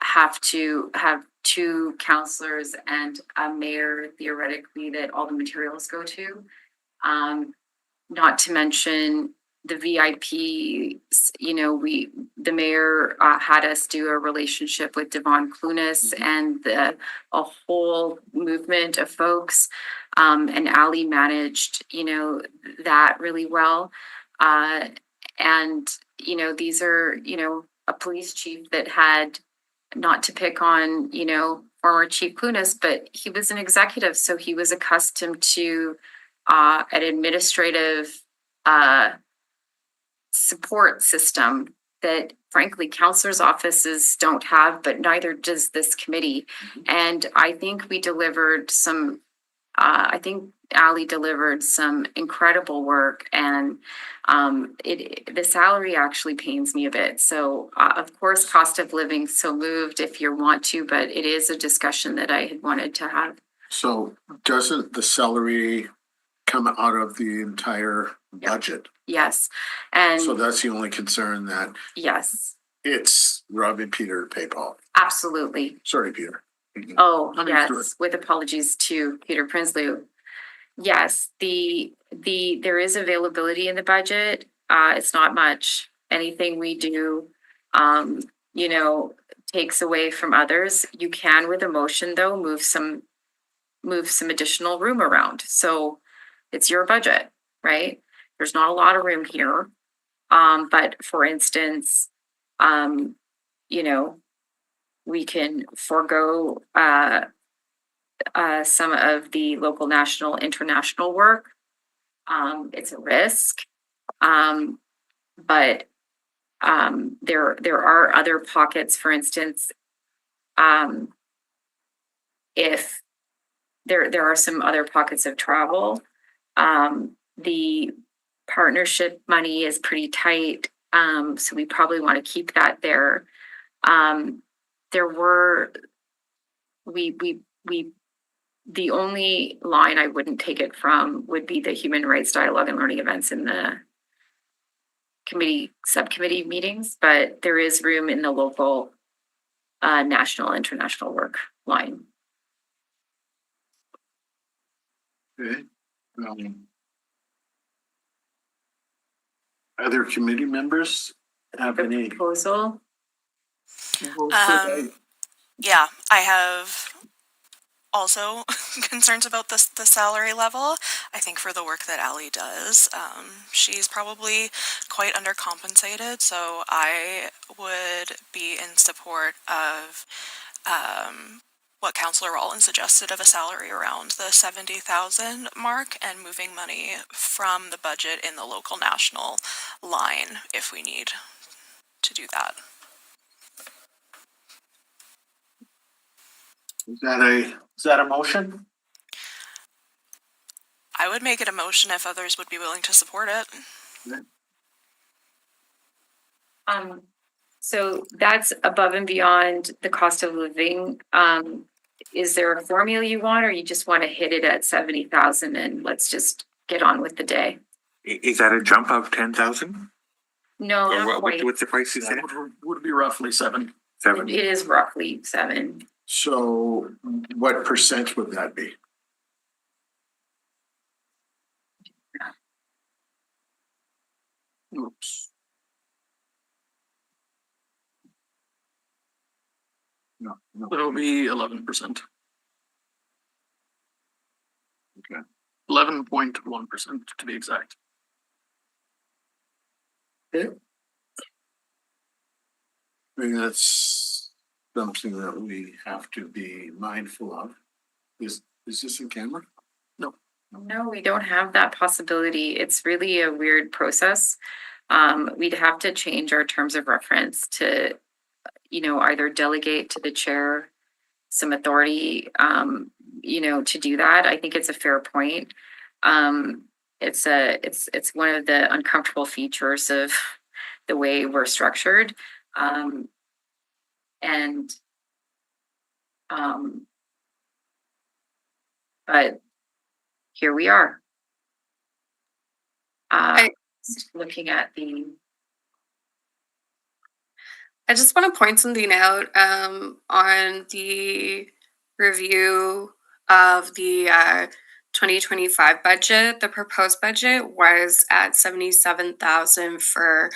Speaker 1: have to have 2 counselors and a mayor theoretically that all the materials go to. Not to mention the VIPs, the mayor had us do a relationship with Devon Clunas and a whole movement of folks. And Ally managed, that really well. These are, a police chief that had, not to pick on, former Chief Clunas, but he was an executive. So he was accustomed to an administrative support system that frankly counselors' offices don't have, but neither does this committee. And I think we delivered some, I think Ally delivered some incredible work, and the salary actually pains me a bit. So of course, cost of living so moved if you want to, but it is a discussion that I had wanted to have.
Speaker 8: So doesn't the salary come out of the entire budget?
Speaker 1: Yes. And
Speaker 8: so that's the only concern, that
Speaker 1: yes,
Speaker 8: it's Rob and Peter to pay Paul.
Speaker 1: absolutely.
Speaker 8: Sorry, Peter.
Speaker 1: Oh,
Speaker 2: Understood.
Speaker 1: yes, with apologies to Peter Prinsloo. Yes, there is availability in the budget. It's not much. Anything we do, takes away from others. You can, with a motion though, move some additional room around. So it's your budget, right? There's not a lot of room here. But for instance, we can forego some of the local, national, international work. It's a risk. But there are other pockets, for instance, if there are some other pockets of travel. The partnership money is pretty tight, so we probably want to keep that there. The only line I wouldn't take it from would be the human rights dialogue and learning events in the subcommittee meetings, but there is room in the local, national, international work line.
Speaker 8: Okay. Other committee members have any?
Speaker 1: Proposal?
Speaker 11: Yeah, I have also concerns about the salary level. I think for the work that Ally does, she's probably quite undercompensated. So I would be in support of what Councillor Rollins suggested of a salary around the 70,000 mark and moving money from the budget in the local national line if we need to do that.
Speaker 8: Is that a motion?
Speaker 11: I would make it a motion if others would be willing to support it.
Speaker 1: So that's above and beyond the cost of living. Is there a formula you want, or you just want to hit it at 70,000 and let's just get on with the day?
Speaker 4: Is that a jump of 10,000?
Speaker 1: No,
Speaker 4: Or
Speaker 1: not quite.
Speaker 4: what's the price you said?
Speaker 2: Would be roughly 7.
Speaker 4: 7?
Speaker 1: It is roughly 7.
Speaker 8: So what percent would that be?
Speaker 2: Oops.
Speaker 8: No, no.
Speaker 2: It'll be 11%.
Speaker 8: Okay.
Speaker 2: 11.1% to be exact.
Speaker 8: Okay. I mean, that's something that we have to be mindful of. Is this in camera?
Speaker 1: No, we don't have that possibility. It's really a weird process. We'd have to change our terms of reference to, either delegate to the chair some authority, to do that. I think it's a fair point. It's one of the uncomfortable features of the way we're structured. But here we are. Looking at
Speaker 6: I just want to point something out on the review of the 2025 budget. The proposed budget was at 77,000 for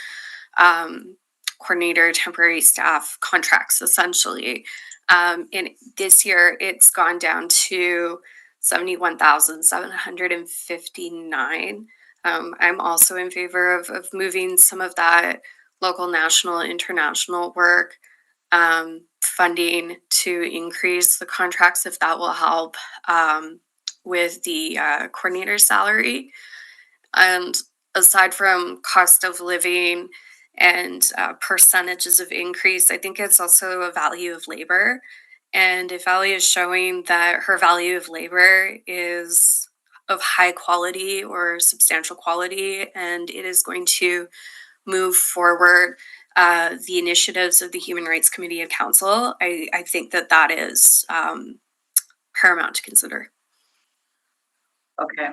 Speaker 6: coordinator temporary staff contracts, essentially. And this year, it's gone down to 71,759. I'm also in favor of moving some of that local, national, international work funding to increase the contracts if that will help with the coordinator salary. And aside from cost of living and percentages of increase, I think it's also a value of labor. And if Allie is showing that her value of labor is of high quality or substantial quality, and it is going to move forward the initiatives of the Human Rights Committee and Council, I think that is paramount to consider.
Speaker 1: Okay.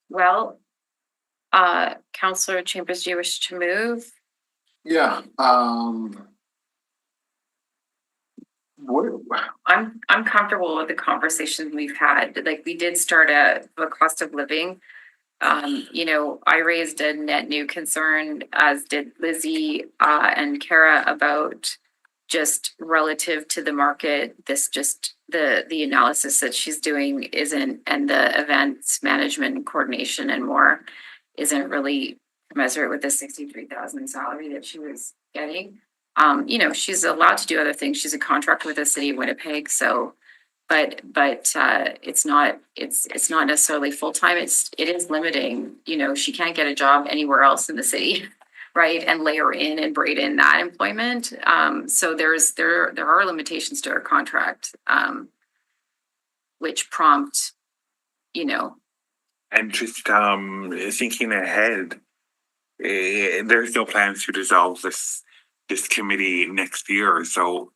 Speaker 1: Well, Councillor Chambers, do you wish to move?
Speaker 8: Yeah.
Speaker 1: I'm comfortable with the conversation we've had. Like, we did start at the cost of living. I raised a net new concern, as did Lizzie and Kara, about just relative to the market. This just the analysis that she's doing isn't, and the events management and coordination and more isn't really commensurate with the 63,000 salary that she was getting. She's allowed to do other things. She's a contractor with the city of Winnipeg, so but it's not necessarily full-time. It is limiting. She can't get a job anywhere else in the city, right? And layer in and braid in that employment. So there are limitations to her contract, which prompt,
Speaker 4: And just thinking ahead, there's no plans to dissolve this committee next year, so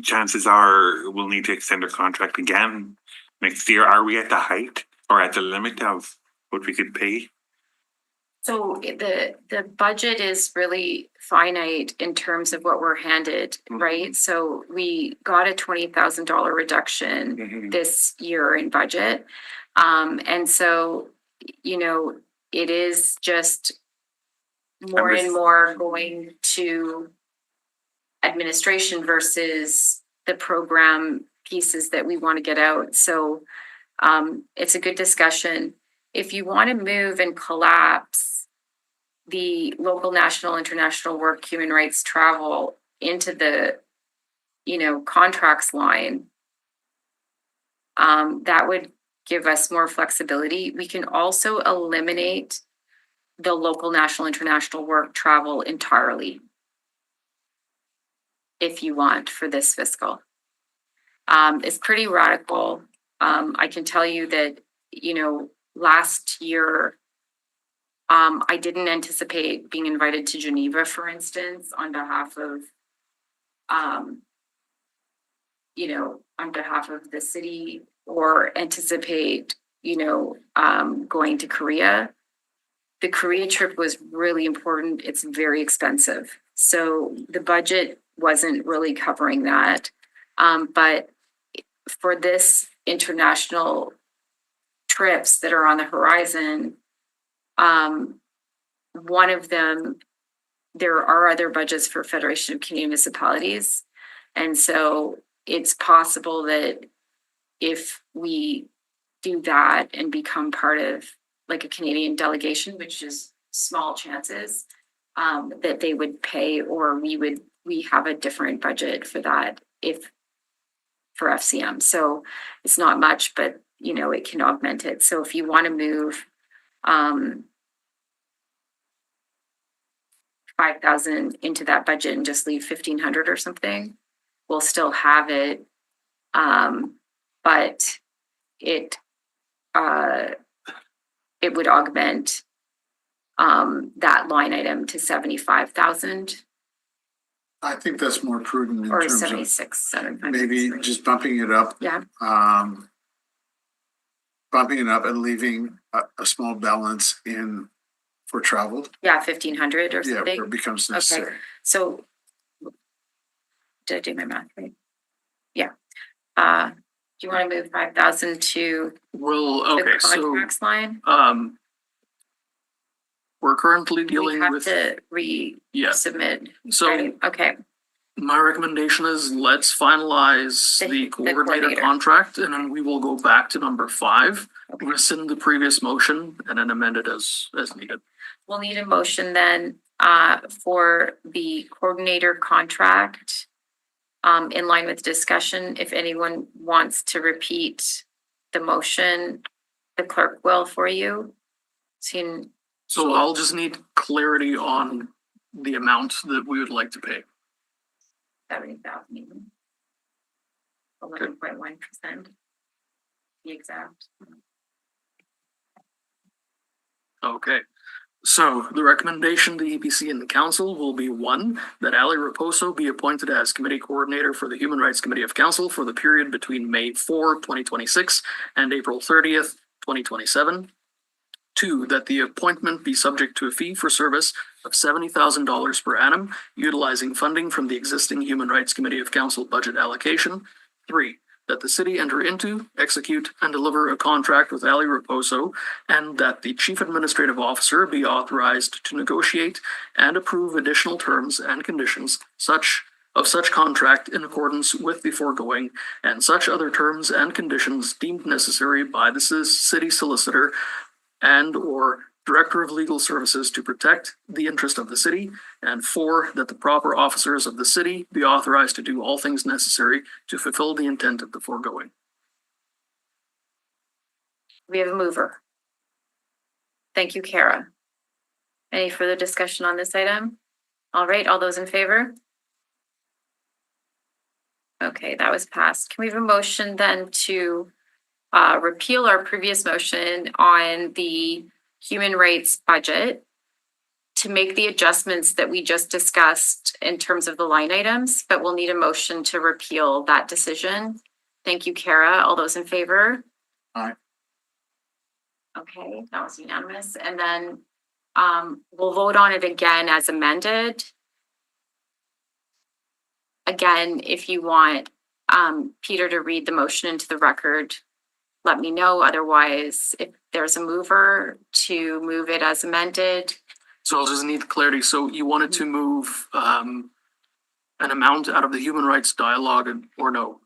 Speaker 4: chances are we'll need to extend our contract again next year. Are we at the height or at the limit of what we could pay?
Speaker 1: So the budget is really finite in terms of what we're handed, right? So we got a $20,000 reduction this year in budget. And so, it is just more and more going to administration versus the program pieces that we want to get out. So it's a good discussion. If you want to move and collapse the local, national, international work, human rights, travel into the, contracts line, that would give us more flexibility. We can also eliminate the local, national, international work travel entirely. if you want for this fiscal. It's pretty radical. I can tell you that, last year, I didn't anticipate being invited to Geneva, for instance, on behalf of, the city, or anticipate, going to Korea. The Korea trip was really important. It's very expensive. So the budget wasn't really covering that. But for this international trips that are on the horizon, one of them, there are other budgets for Federation of Canadian Municipalities. And so it's possible that if we do that and become part of like a Canadian delegation, which is small chances, that they would pay, or we have a different budget for that for FCM. So it's not much, but it can augment it. So if you want to move 5,000 into that budget and just leave 1,500 or something, we'll still have it. But it would augment that line item to 75,000
Speaker 8: I think that's more prudent in
Speaker 1: or
Speaker 8: terms of
Speaker 1: 76.
Speaker 8: maybe just bumping it up.
Speaker 1: Yeah.
Speaker 8: Bumping it up and leaving a small balance in for travel.
Speaker 1: Yeah, 1,500 or
Speaker 8: Yeah,
Speaker 1: something.
Speaker 8: where it becomes necessary.
Speaker 1: So did I do my math right? Yeah. Do you want to move 5,000 to the contracts line?
Speaker 2: We're currently
Speaker 1: We
Speaker 2: dealing
Speaker 1: have
Speaker 2: with,
Speaker 1: to
Speaker 2: yeah,
Speaker 1: resubmit.
Speaker 2: so
Speaker 1: Right? Okay.
Speaker 2: my recommendation is let's finalize
Speaker 1: The
Speaker 2: the coordinator
Speaker 1: coordinator.
Speaker 2: contract, and then we will go back to number 5,
Speaker 1: Okay.
Speaker 2: rescind the previous motion, and then amend it as needed.
Speaker 1: We'll need a motion then for the coordinator contract in line with discussion. If anyone wants to repeat the motion, the clerk will for you.
Speaker 2: So I'll just need clarity on the amount that we would like to pay.
Speaker 1: 70,000 even. 11.1%. Be exact.
Speaker 2: Okay, so the recommendation to EPC and the council will be 1, that Ali Raposo be appointed as committee coordinator for the Human Rights Committee of Council for the period between May 4, 2026 and April 30th, 2027. 2, that the appointment be subject to a fee for service of $70,000 per annum, utilizing funding from the existing Human Rights Committee of Council budget allocation. 3, that the city enter into, execute, and deliver a contract with Ali Raposo, and that the chief administrative officer be authorized to negotiate and approve additional terms and conditions of such contract in accordance with the foregoing, and such other terms and conditions deemed necessary by the city solicitor and or Director of Legal Services to protect the interest of the city, and 4, that the proper officers of the city be authorized to do all things necessary to fulfill the intent of the foregoing.
Speaker 1: We have a mover. Thank you, Kara. Any further discussion on this item? All right, all those in favor? Okay, that was passed. Can we have a motion then to repeal our previous motion on the human rights budget to make the adjustments that we just discussed in terms of the line items, but we'll need a motion to repeal that decision. Thank you, Kara. All those in favor?
Speaker 8: Aye.
Speaker 1: Okay, that was unanimous. And then we'll vote on it again as amended. Again, if you want Peter to read the motion into the record, let me know. Otherwise, if there's a mover to move it as amended.
Speaker 2: So I'll just need clarity. So you wanted to move an amount out of the human rights dialogue, or no,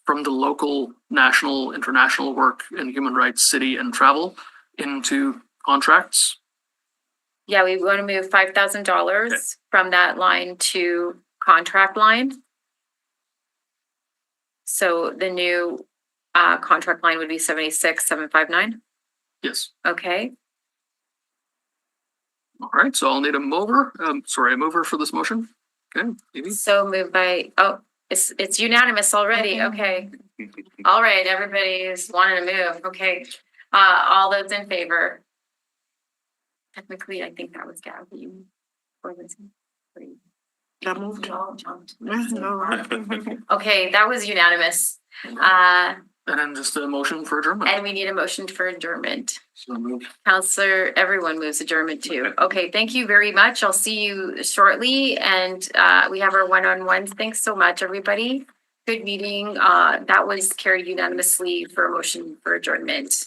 Speaker 2: from the local, national, international work in human rights, city and travel into contracts?
Speaker 1: Yeah, we want to move $5,000 from that line to contract line. So the new contract line would be 76,759.
Speaker 2: Yes.
Speaker 1: Okay.
Speaker 2: All right, so I'll need a mover for this motion. Okay, Amy?
Speaker 1: So moved by, oh, it's unanimous already, okay. All right, everybody is wanting to move, okay. All those in favor? Technically, I think that was Gabby. Or was it?
Speaker 12: Got moved.
Speaker 1: John, John.
Speaker 12: No.
Speaker 1: Okay, that was unanimous.
Speaker 2: And then just a motion for adjournment.
Speaker 1: And we need a motion for adjournment.
Speaker 8: So moved.
Speaker 1: Counselor, everyone moves adjournment too. Okay, thank you very much. I'll see you shortly. And we have our one-on-ones. Thanks so much, everybody. Good meeting. That was carried unanimously for a motion for adjournment.